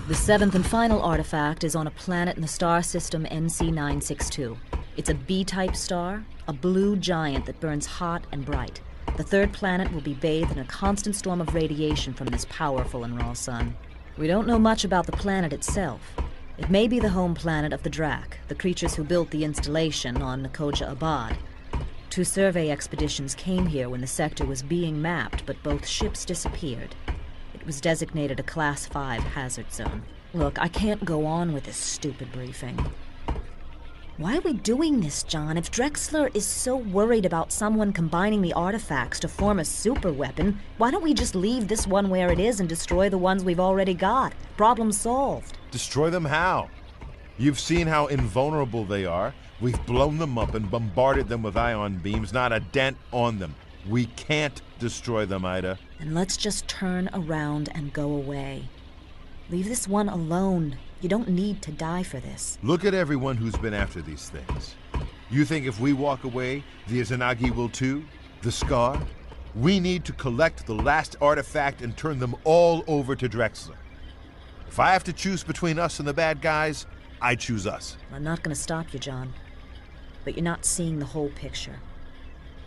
The seventh and final artifact is on a planet in the star system NC962. It's a B-type star, a blue giant that burns hot and bright. The third planet will be bathed in a constant storm of radiation from this powerful and raw sun. We don't know much about the planet itself. It may be the home planet of the Drak, the creatures who built the installation on Nakoja Abad. 2 survey expeditions came here when the sector was being mapped, but both ships disappeared. It was designated a Class 5 hazard zone. Look, I can't go on with this stupid briefing. Why are we doing this, John? If Drexler is so worried about someone combining the artifacts to form a super weapon, why don't we just leave this one where it is and destroy the ones we've already got? Problem solved. Destroy them how? You've seen how invulnerable they are. We've blown them up and bombarded them with ion beams, not a dent on them. We can't destroy them, Ida. Then let's just turn around and go away. Leave this one alone. You don't need to die for this. Look at everyone who's been after these things. You think if we walk away, the Izanagi will too? The Scar? We need to collect the last artifact and turn them all over to Drexler. If I have to choose between us and the bad guys, I choose us. I'm not going to stop you, John. But you're not seeing the whole picture.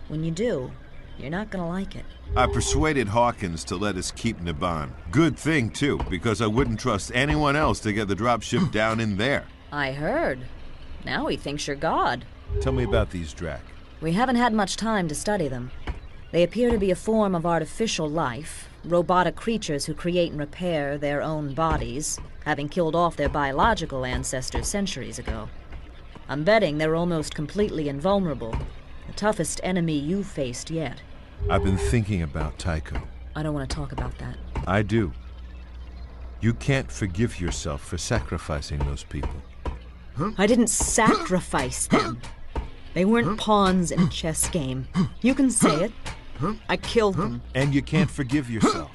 When you do, you're not going to like it. I persuaded Hawkins to let us keep Niban. Good thing, too, because I wouldn't trust anyone else to get the dropship down in there. I heard. Now he thinks you're God. Tell me about these Drak. We haven't had much time to study them. They appear to be a form of artificial life, robotic creatures who create and repair their own bodies, having killed off their biological ancestors centuries ago. I'm betting they're almost completely invulnerable, the toughest enemy you've faced yet. I've been thinking about Tycho. I don't want to talk about that. I do. You can't forgive yourself for sacrificing those people. I didn't sacrifice them. They weren't pawns in a chess game. You can say it. I killed them. And you can't forgive yourself.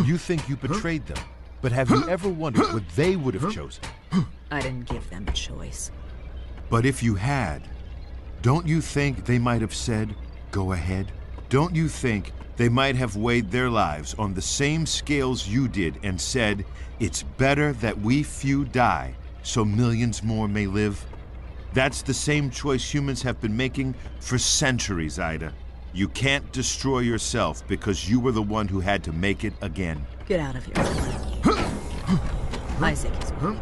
You think you betrayed them. But have you ever wondered what they would have chosen? I didn't give them a choice. But if you had, don't you think they might have said, go ahead? Don't you think they might have weighed their lives on the same scales you did and said, it's better that we few die so millions more may live? That's the same choice humans have been making for centuries, Ida. You can't destroy yourself because you were the one who had to make it again. Get out of here. Isaac is with me.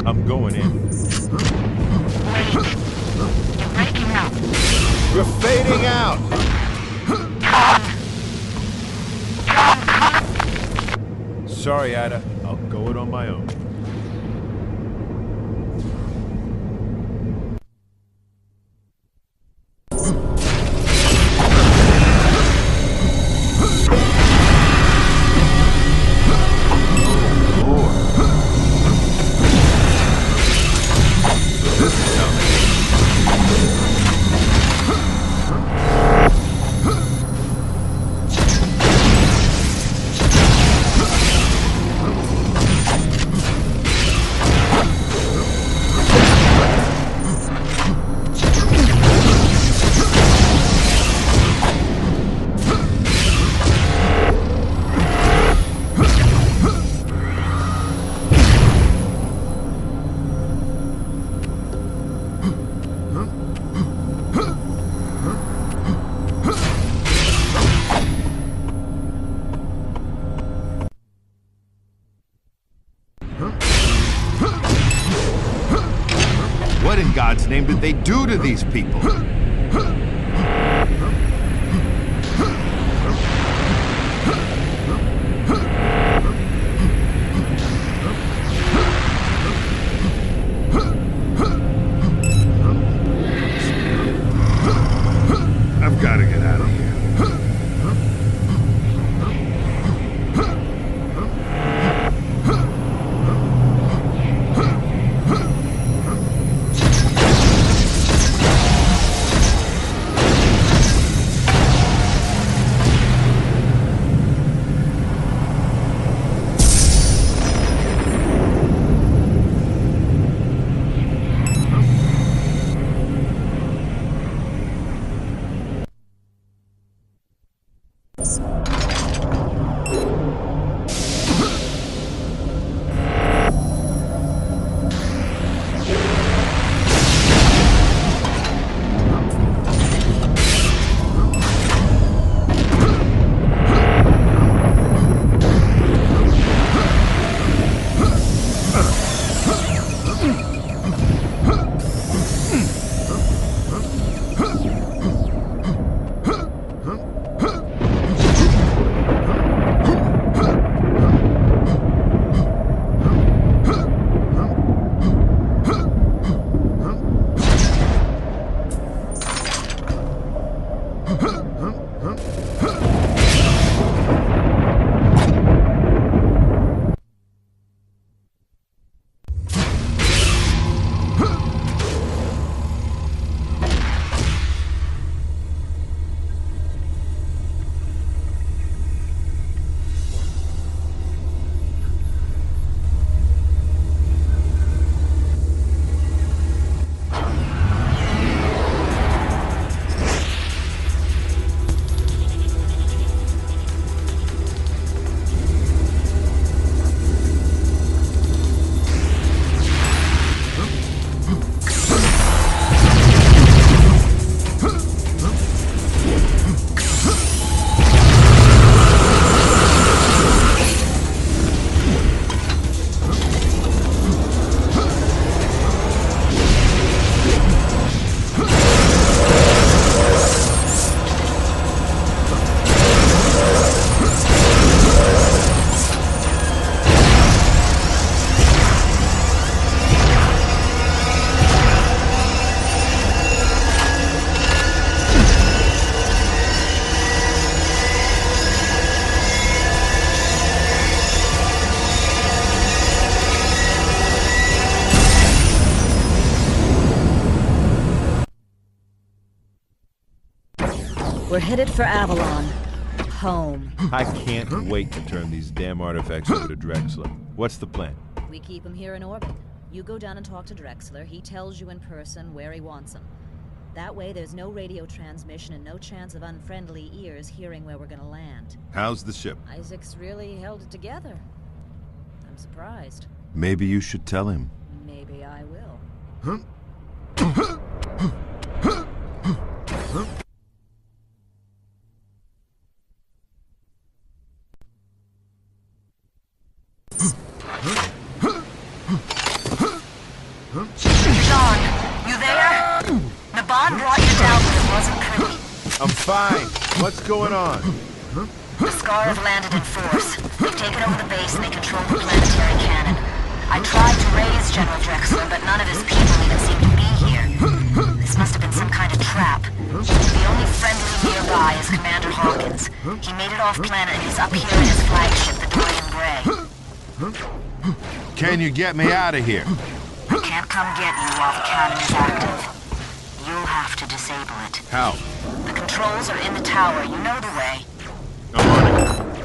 I'm going in. Wait. You're breaking out. We're fading out! Sorry, Ada. I'll go it on my own. God's name did they do to these people? I've got to get out of here. We're headed for Avalon. Home. I can't wait to turn these damn artifacts over to Drexler. What's the plan? We keep him here in orbit. You go down and talk to Drexler. He tells you in person where he wants him. That way there's no radio transmission and no chance of unfriendly ears hearing where we're gonna land. How's the ship? Isaac's really held it together. I'm surprised. Maybe you should tell him. Maybe I will. John, you there? Naban brought you down, but it wasn't pretty. I'm fine. What's going on? The Scar have landed in force. They've taken over the base and they control the planetary cannon. I tried to raise General Drexler, but none of his people even seem to be here. This must have been some kind of trap. The only friendly nearby is Commander Hawkins. He made it off planet and he's up here in his flagship, the Dorian Gray. Can you get me out of here? I can't come get you while the cannon is active. You'll have to disable it. How? The controls are in the tower. You know the way. I'm on it.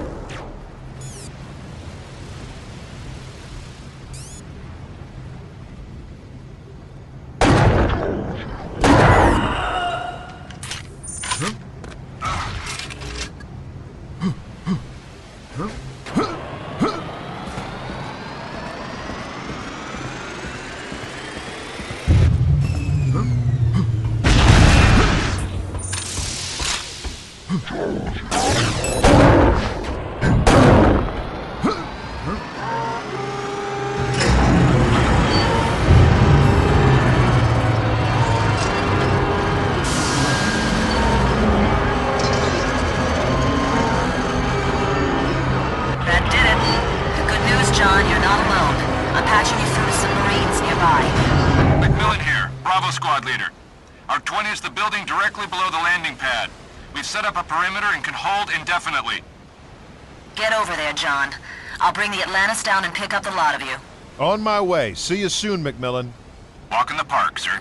is the building directly below the landing pad. We've set up a perimeter and can hold indefinitely. Get over there, John. I'll bring the Atlantis down and pick up the lot of you. On my way. See you soon, Macmillan. Walk in the park, sir.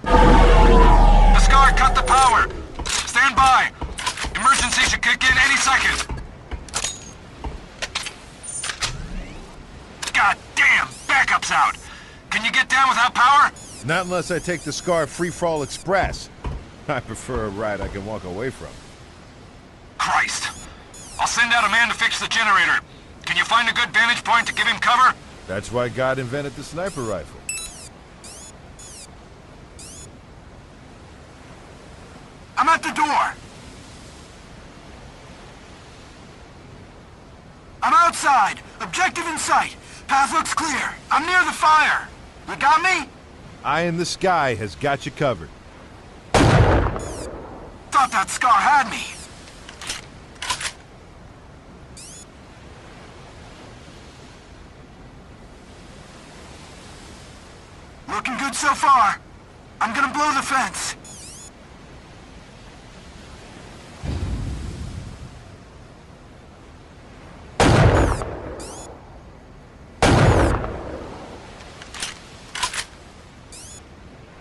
The Scar cut the power. Stand by. Emergency should kick in any second. God damn, backup's out. Can you get down without power? Not unless I take the Scar Free-Fall Express. I prefer a ride I can walk away from. Christ. I'll send out a man to fix the generator. Can you find a good vantage point to give him cover? That's why God invented the sniper rifle. I'm at the door. I'm outside. Objective in sight. Path looks clear. I'm near the fire. You got me? Eye in the sky has got you covered. Thought that Scar had me. Looking good so far. I'm gonna blow the fence.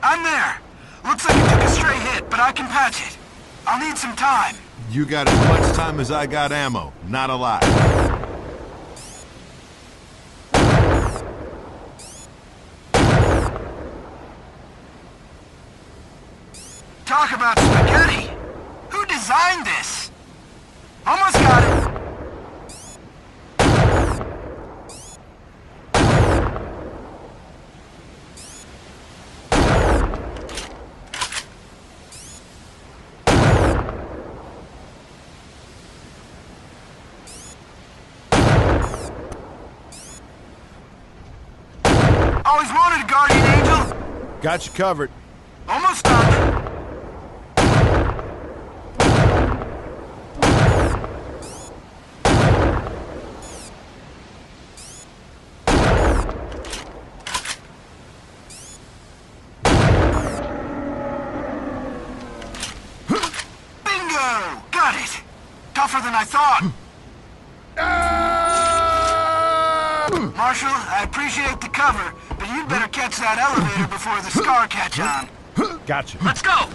I'm there. Looks like it took a stray hit, but I can patch it. I'll need some time. You got as much time as I got ammo. Not a lot. Talk about spaghetti. Who designed this? Almost got it. Always wanted a guardian angel. Got you covered. Almost done. Bingo! Got it. Tougher than I thought. Marshal, I appreciate the cover, but you'd better catch that elevator before the Scar catch on. Gotcha. Let's go!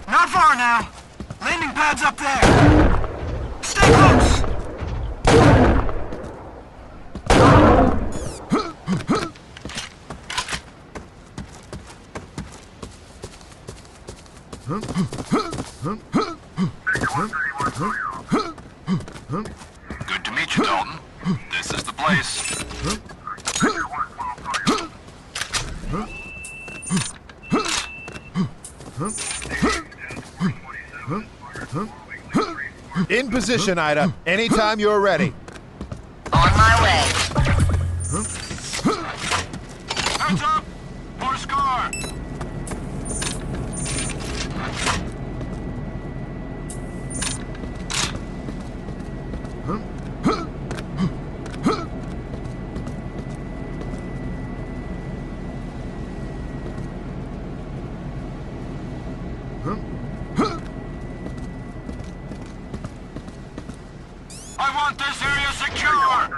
Not far now. Landing pad's up there. Stay close. Good to meet you, Dalton. This is the place. In position, Ida. Anytime you're ready. On my way. Heads up! More Scar! I want this area secure!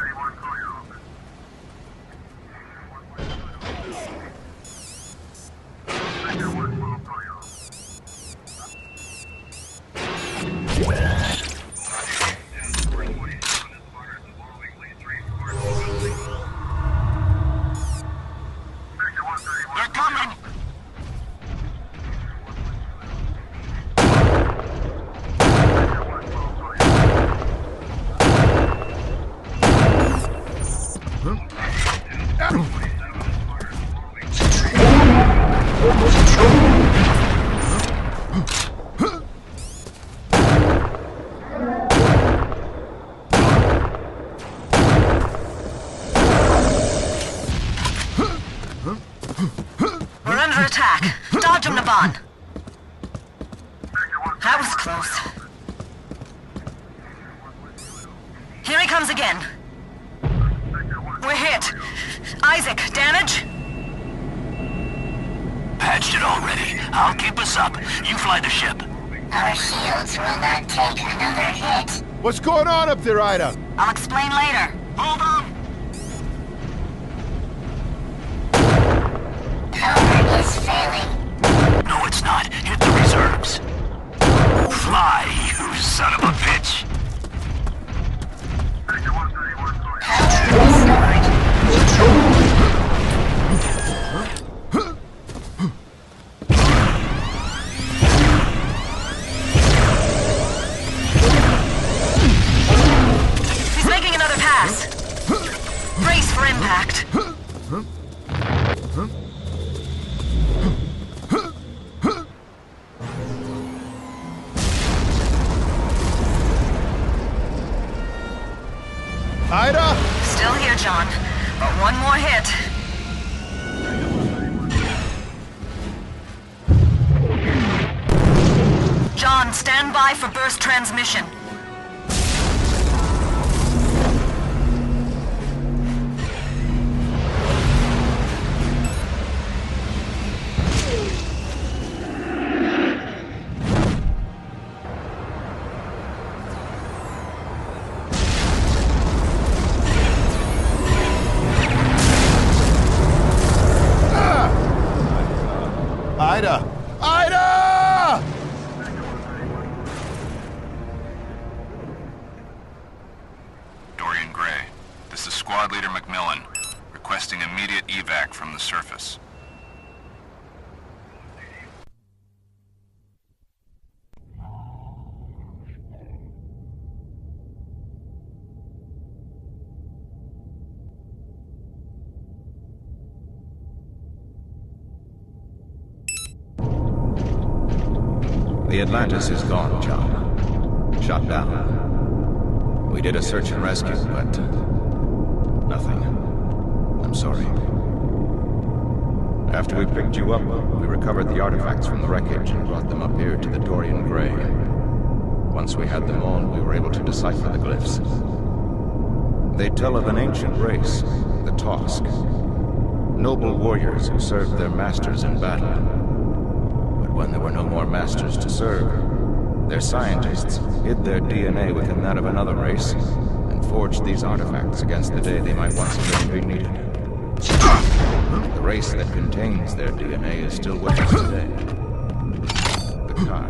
Naban. That was close. Here he comes again. We're hit. Isaac, damage? Patched it already. I'll keep us up. You fly the ship. Our shields will not take another hit. What's going on up there, Ida? I'll explain later. Hold on! Power is failing. No, it's not. Hit the reserves. Fly, you son of a bitch. Power restored. He's making another pass. Brace for impact. Ida? Still here, John. But one more hit. John, stand by for burst transmission. Ida! Ida! Dorian Gray, this is Squad Leader McMillan, requesting immediate evac from the surface. The Atlantis is gone, John. Shot down. We did a search and rescue, but nothing. I'm sorry. After we picked you up, we recovered the artifacts from the wreckage and brought them up here to the Dorian Gray. Once we had them all, we were able to decipher the glyphs. They tell of an ancient race, the Tosk. Noble warriors who served their masters in battle. When there were no more masters to serve, their scientists hid their DNA within that of another race and forged these artifacts against the day they might once again be needed. The race that contains their DNA is still with us today. The Kai.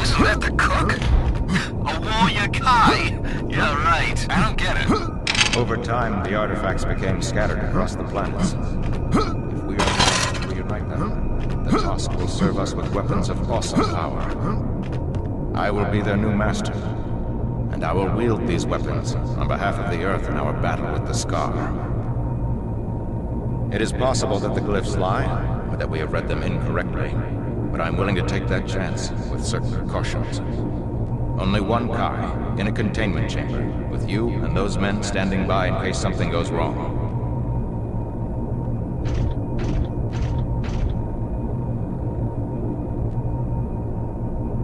Isn't that the cook? A warrior Kai? Yeah, right. I don't get it. Over time, the artifacts became scattered across the planets. If we are to reunite them, the Tosk will serve us with weapons of awesome power. I will be their new master, and I will wield these weapons on behalf of the Earth in our battle with the Scar. It is possible that the glyphs lie, or that we have read them incorrectly, but I'm willing to take that chance with certain precautions. Only one Kai, in a containment chamber, with you and those men standing by in case something goes wrong.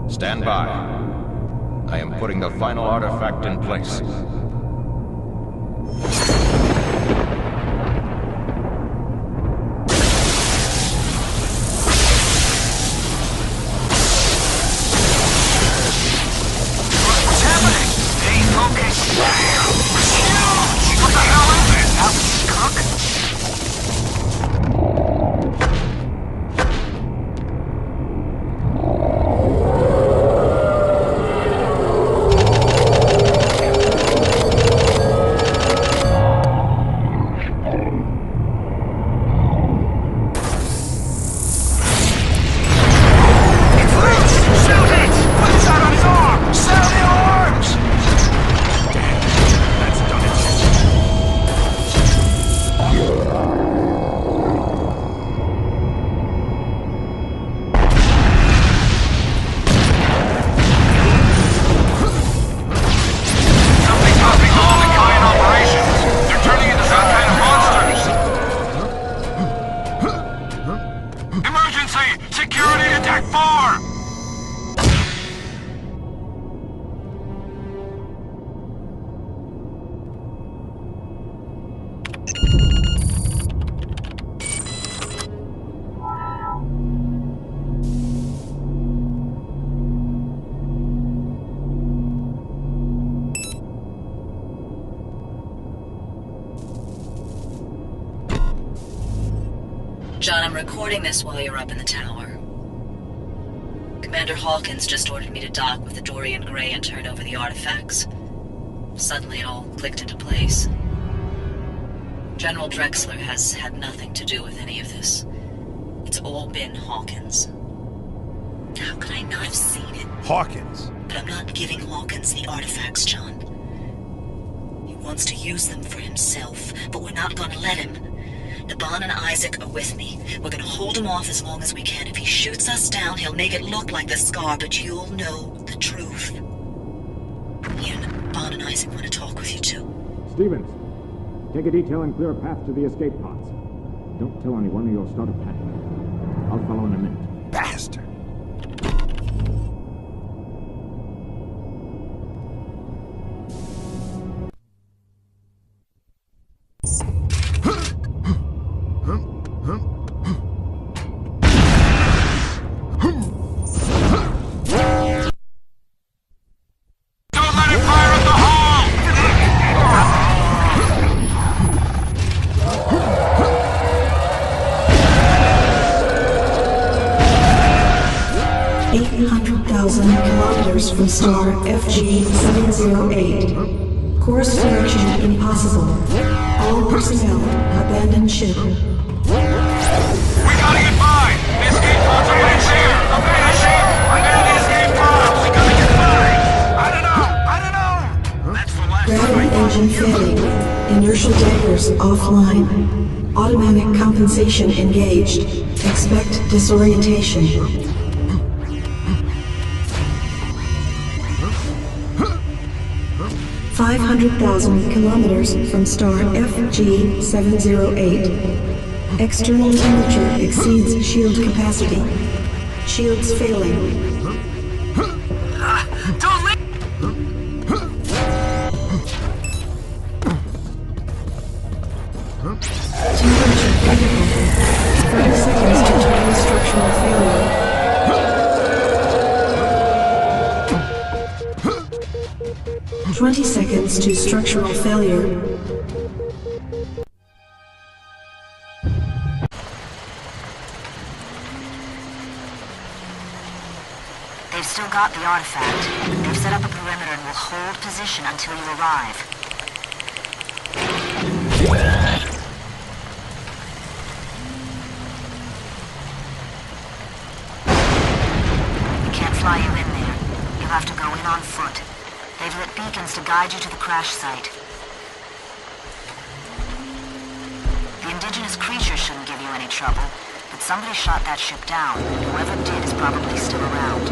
Stand by. I am putting the final artifact in place. Contact 4! John, I'm recording this while you're up in the tower. Commander Hawkins just ordered me to dock with the Dorian Gray and turn over the artifacts. Suddenly it all clicked into place. General Drexler has had nothing to do with any of this. It's all been Hawkins. How could I not have seen it? Hawkins? But I'm not giving Hawkins the artifacts, John. He wants to use them for himself, but we're not gonna let him. Naban and Isaac are with me. We're gonna hold him off as long as we can. If he shoots us down, he'll make it look like the scar, but you'll know the truth. Here, Naban and Isaac want to talk with you too. Stevens, take a detail and clear a path to the escape pods. Don't tell anyone or you'll start a panic. I'll follow in a minute. Bastard. From star FG-708. Course direction impossible. All personnel abandon ship. We gotta get by! The escape pods are right here! Abandon ship! Abandon the escape pods! We gotta get by! I don't know! That's the last Gravity engine failing. Inertial dampers offline. Automatic compensation engaged. Expect disorientation. 500,000 kilometers from star FG-708. External temperature exceeds shield capacity. Shields failing. Don't leave! Temperature critical. 30 seconds to total structural failure. 20 seconds to structural failure. They've still got the artifact. They've set up a perimeter and will hold position until you arrive. We can't fly you in there. You'll have to go in on foot. They've lit beacons to guide you to the crash site. The indigenous creatures shouldn't give you any trouble, but somebody shot that ship down. Whoever did is probably still around.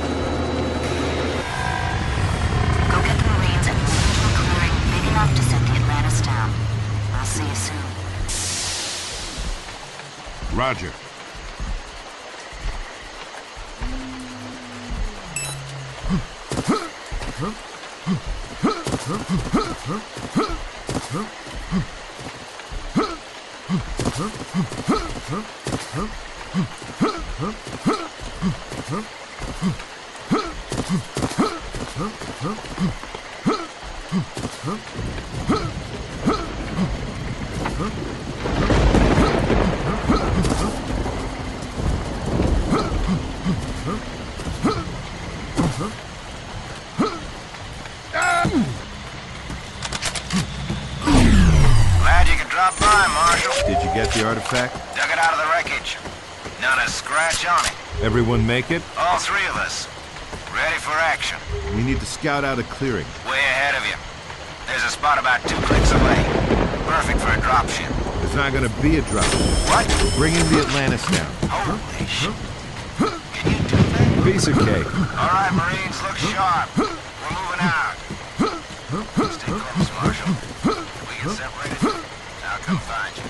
Go get the Marines and move into a clearing big enough to set the Atlantis down. I'll see you soon. Roger. Glad you could drop by, Marshal. Did you get the artifact? Dug it out of the wreckage. Not a scratch on it. Everyone make it? All three of us. Ready for action. We need to scout out a clearing. Way ahead of you. There's a spot about 2 clicks away. Perfect for a dropship. There's not gonna be a drop. What? Bringing the Atlantis down. Holy shit. Can you do that? Piece of cake. All right, Marines, look sharp. We're moving out. Stay close, Marshal. We get separated. I'll come find you.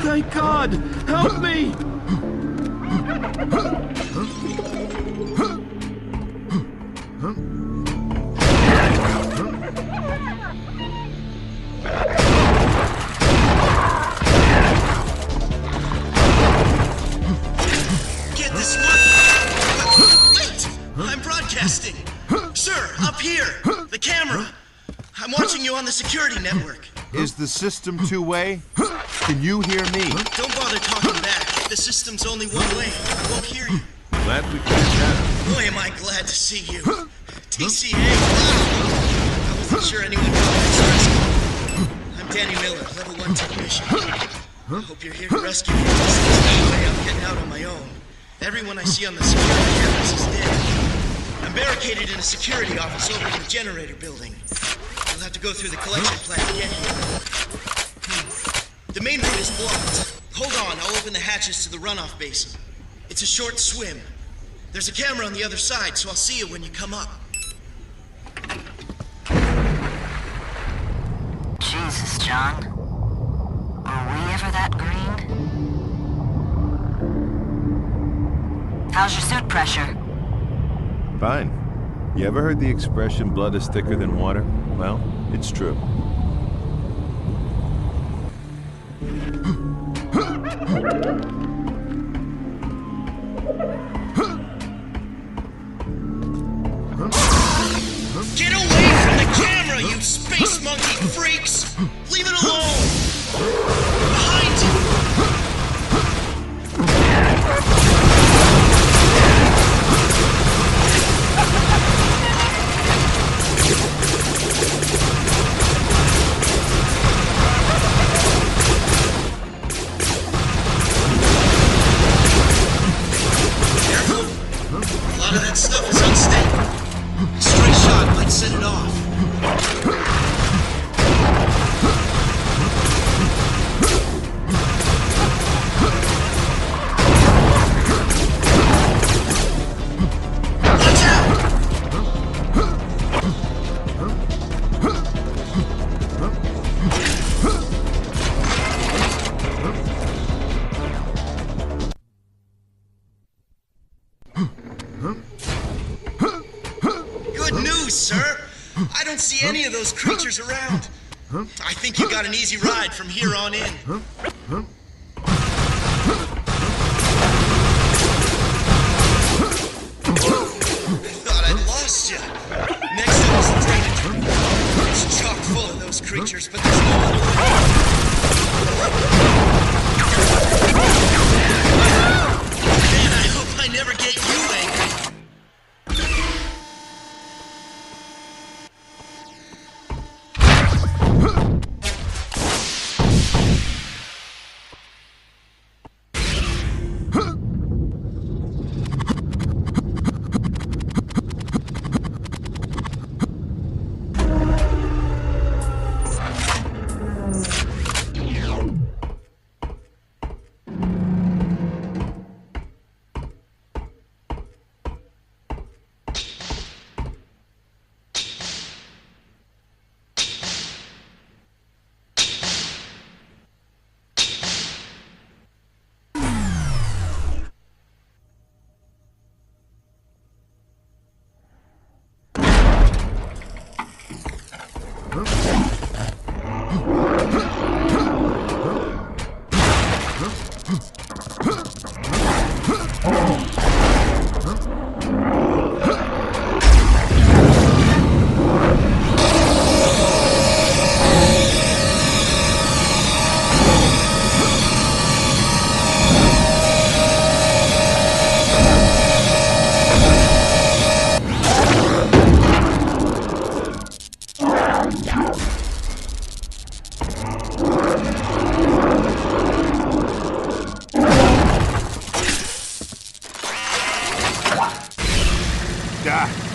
Thank God! Help me! Get this one! Wait! I'm broadcasting! Sir, up here! The camera! I'm watching you on the security network. Is the system two-way? Can you hear me? Don't bother talking back. The system's only one way. I won't hear you. Glad we cleared that. Boy, am I glad to see you. TCA, wow! I wasn't sure anyone got this rescue. I'm Danny Miller, level 1 technician. I hope you're here to rescue me. There's no way I'm getting out on my own. Everyone I see on the security cameras is dead. I'm barricaded in a security office over in the generator building. You'll have to go through the collection plant to get here. The main route is blocked. Hold on, I'll open the hatches to the runoff basin. It's a short swim. There's a camera on the other side, so I'll see you when you come up. Jesus, John. Were we ever that green? How's your suit pressure? Fine. You ever heard the expression, blood is thicker than water? Well, it's true. Get away from the camera, you space monkey freaks! Leave it alone! Behind you! Careful! A lot of that stuff is unstable. A stray shot might set it off. Watch out! Good news, sir! I don't see any of those creatures around. I think you got an easy ride from here on in. Thought I'd lost you. Next up is the drainage. It's chock full of those creatures, but there's no other way. Man, I hope I never get you angry.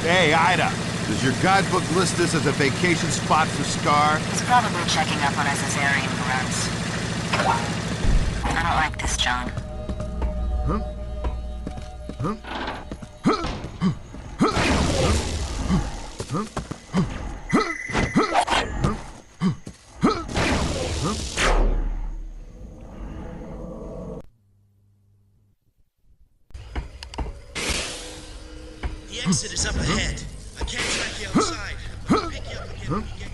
Hey, Ida, does your guidebook list this as a vacation spot for Scar? He's probably checking up on his Azarian grunts. I don't like this, John. The exit is up ahead. I can't track you outside. I'll pick you up again when we get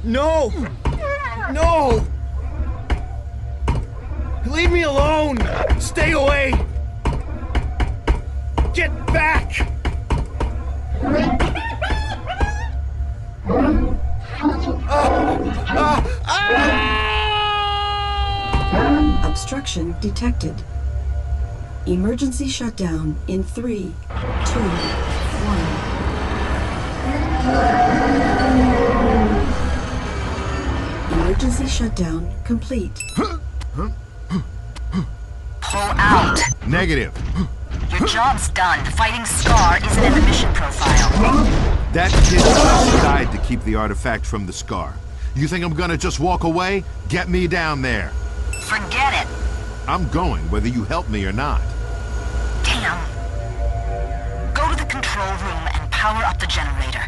No! No! Leave me alone! Stay away! Get back! Obstruction detected. Emergency shutdown in 3, 2, 1. Emergency shutdown complete. Pull out. Negative. Your job's done. Fighting Scar isn't in the mission profile. That kid just died to keep the artifact from the Scar. You think I'm gonna just walk away? Get me down there. Forget it. I'm going, whether you help me or not. Damn. Go to the control room and power up the generator.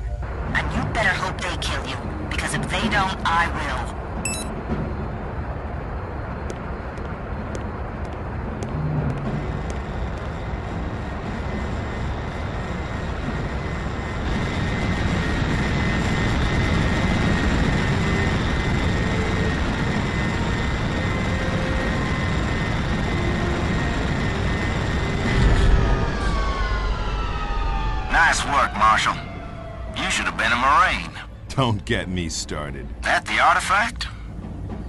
And you better hope they kill you, because if they don't, I will. Nice work, Marshal. You should have been a Marine. Don't get me started. That the artifact?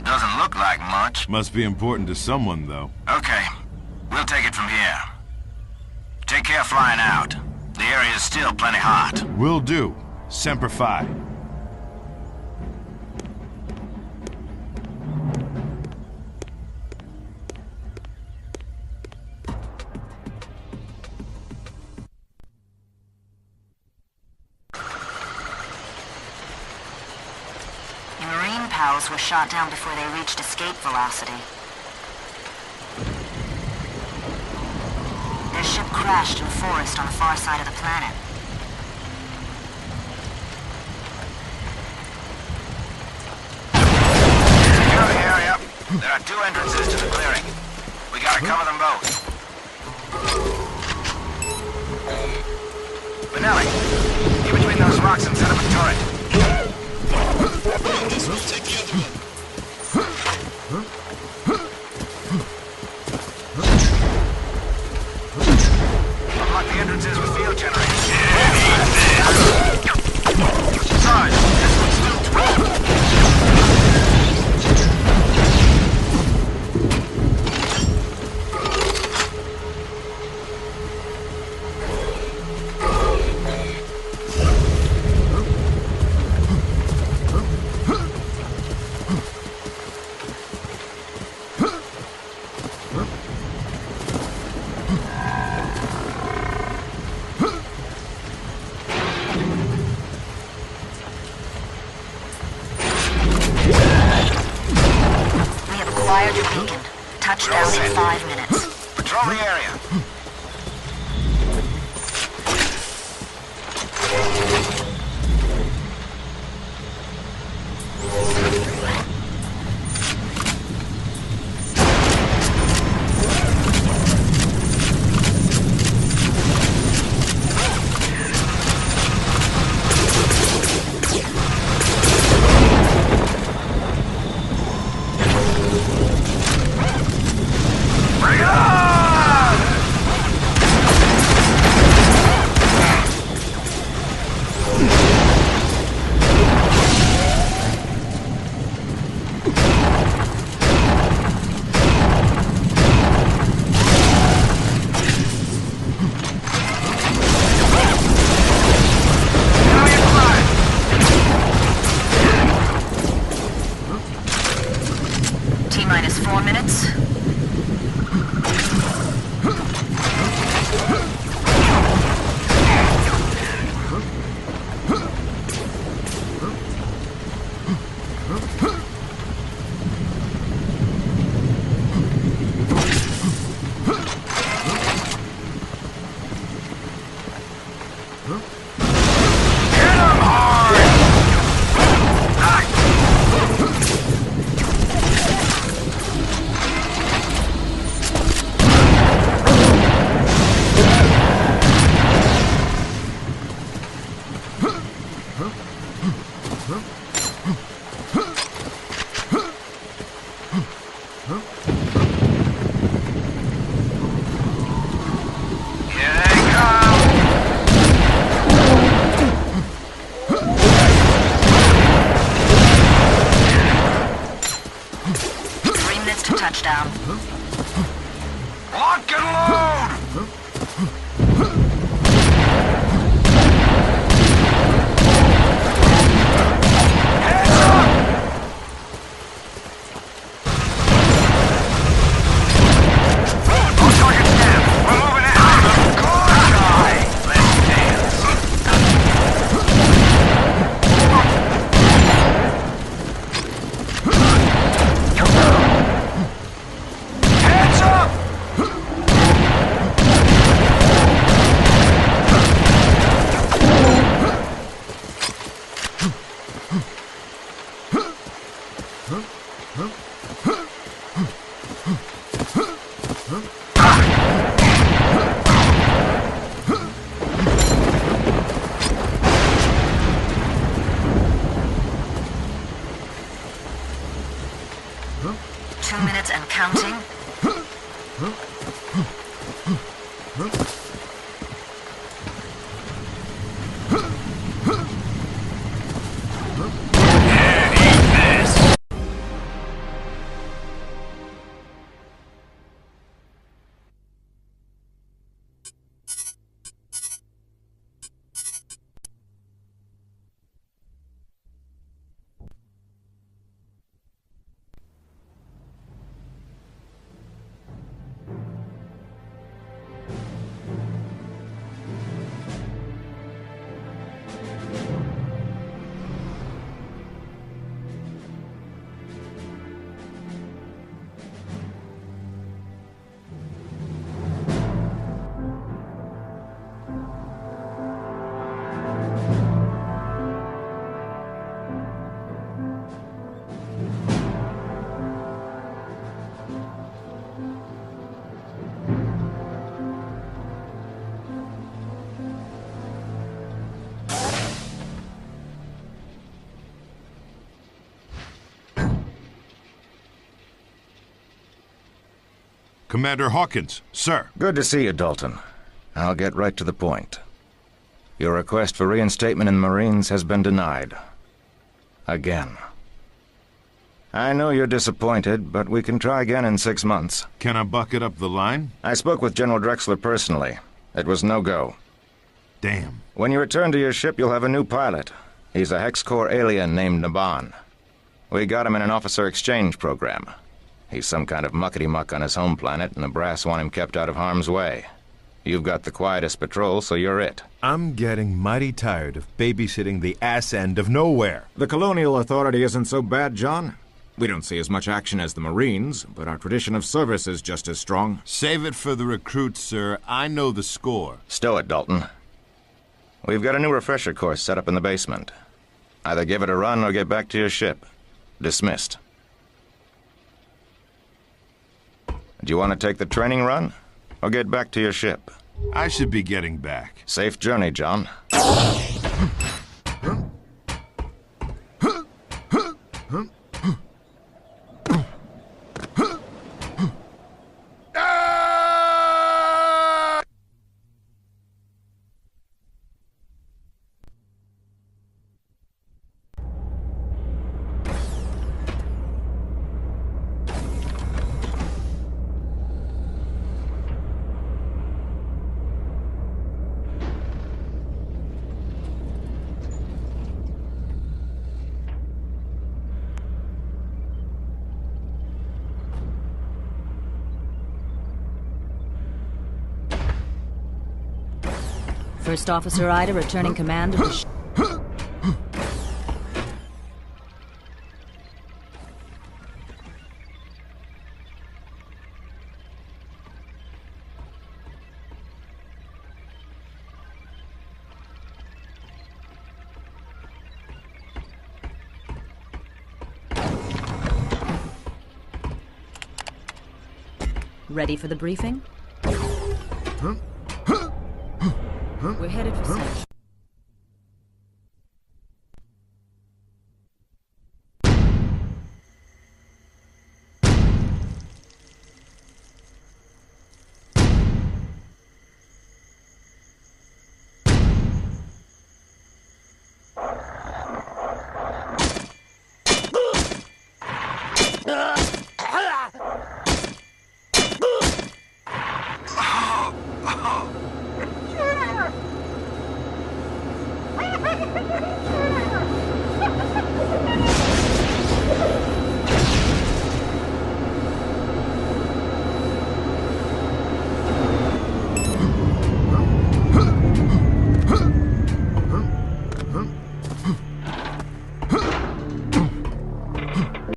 Doesn't look like much. Must be important to someone, though. Okay. We'll take it from here. Take care flying out. The area's still plenty hot. Will do. Semper Fi. Your Marine pals were shot down before they reached escape velocity. Their ship crashed in a forest on the far side of the planet. Secure the area. There are 2 entrances to the clearing. We gotta cover them both. Benelli, get between those rocks and set up a turret. Guess we'll take the other one. Unlock the entrances with field generators. Sarge, this one's still 12. Acquired your beacon. Touchdown in 5 minutes. Patrol the area. T-minus 4 minutes. Touchdown. Lock and load! Minutes and counting. Commander Hawkins, sir. Good to see you, Dalton. I'll get right to the point. Your request for reinstatement in the Marines has been denied. Again. I know you're disappointed, but we can try again in 6 months. Can I bucket up the line? I spoke with General Drexler personally. It was no go. Damn. When you return to your ship, you'll have a new pilot. He's a Hex Corps alien named Naban. We got him in an officer exchange program. He's some kind of muckety-muck on his home planet, and the brass want him kept out of harm's way. You've got the quietest patrol, so you're it. I'm getting mighty tired of babysitting the ass end of nowhere. The Colonial Authority isn't so bad, John. We don't see as much action as the Marines, but our tradition of service is just as strong. Save it for the recruits, sir. I know the score. Stow it, Dalton. We've got a new refresher course set up in the basement. Either give it a run or get back to your ship. Dismissed. Do you want to take the training run, or get back to your ship? I should be getting back. Safe journey, John. First Officer Ida returning command of the ship. Ready for the briefing? We're headed for Central.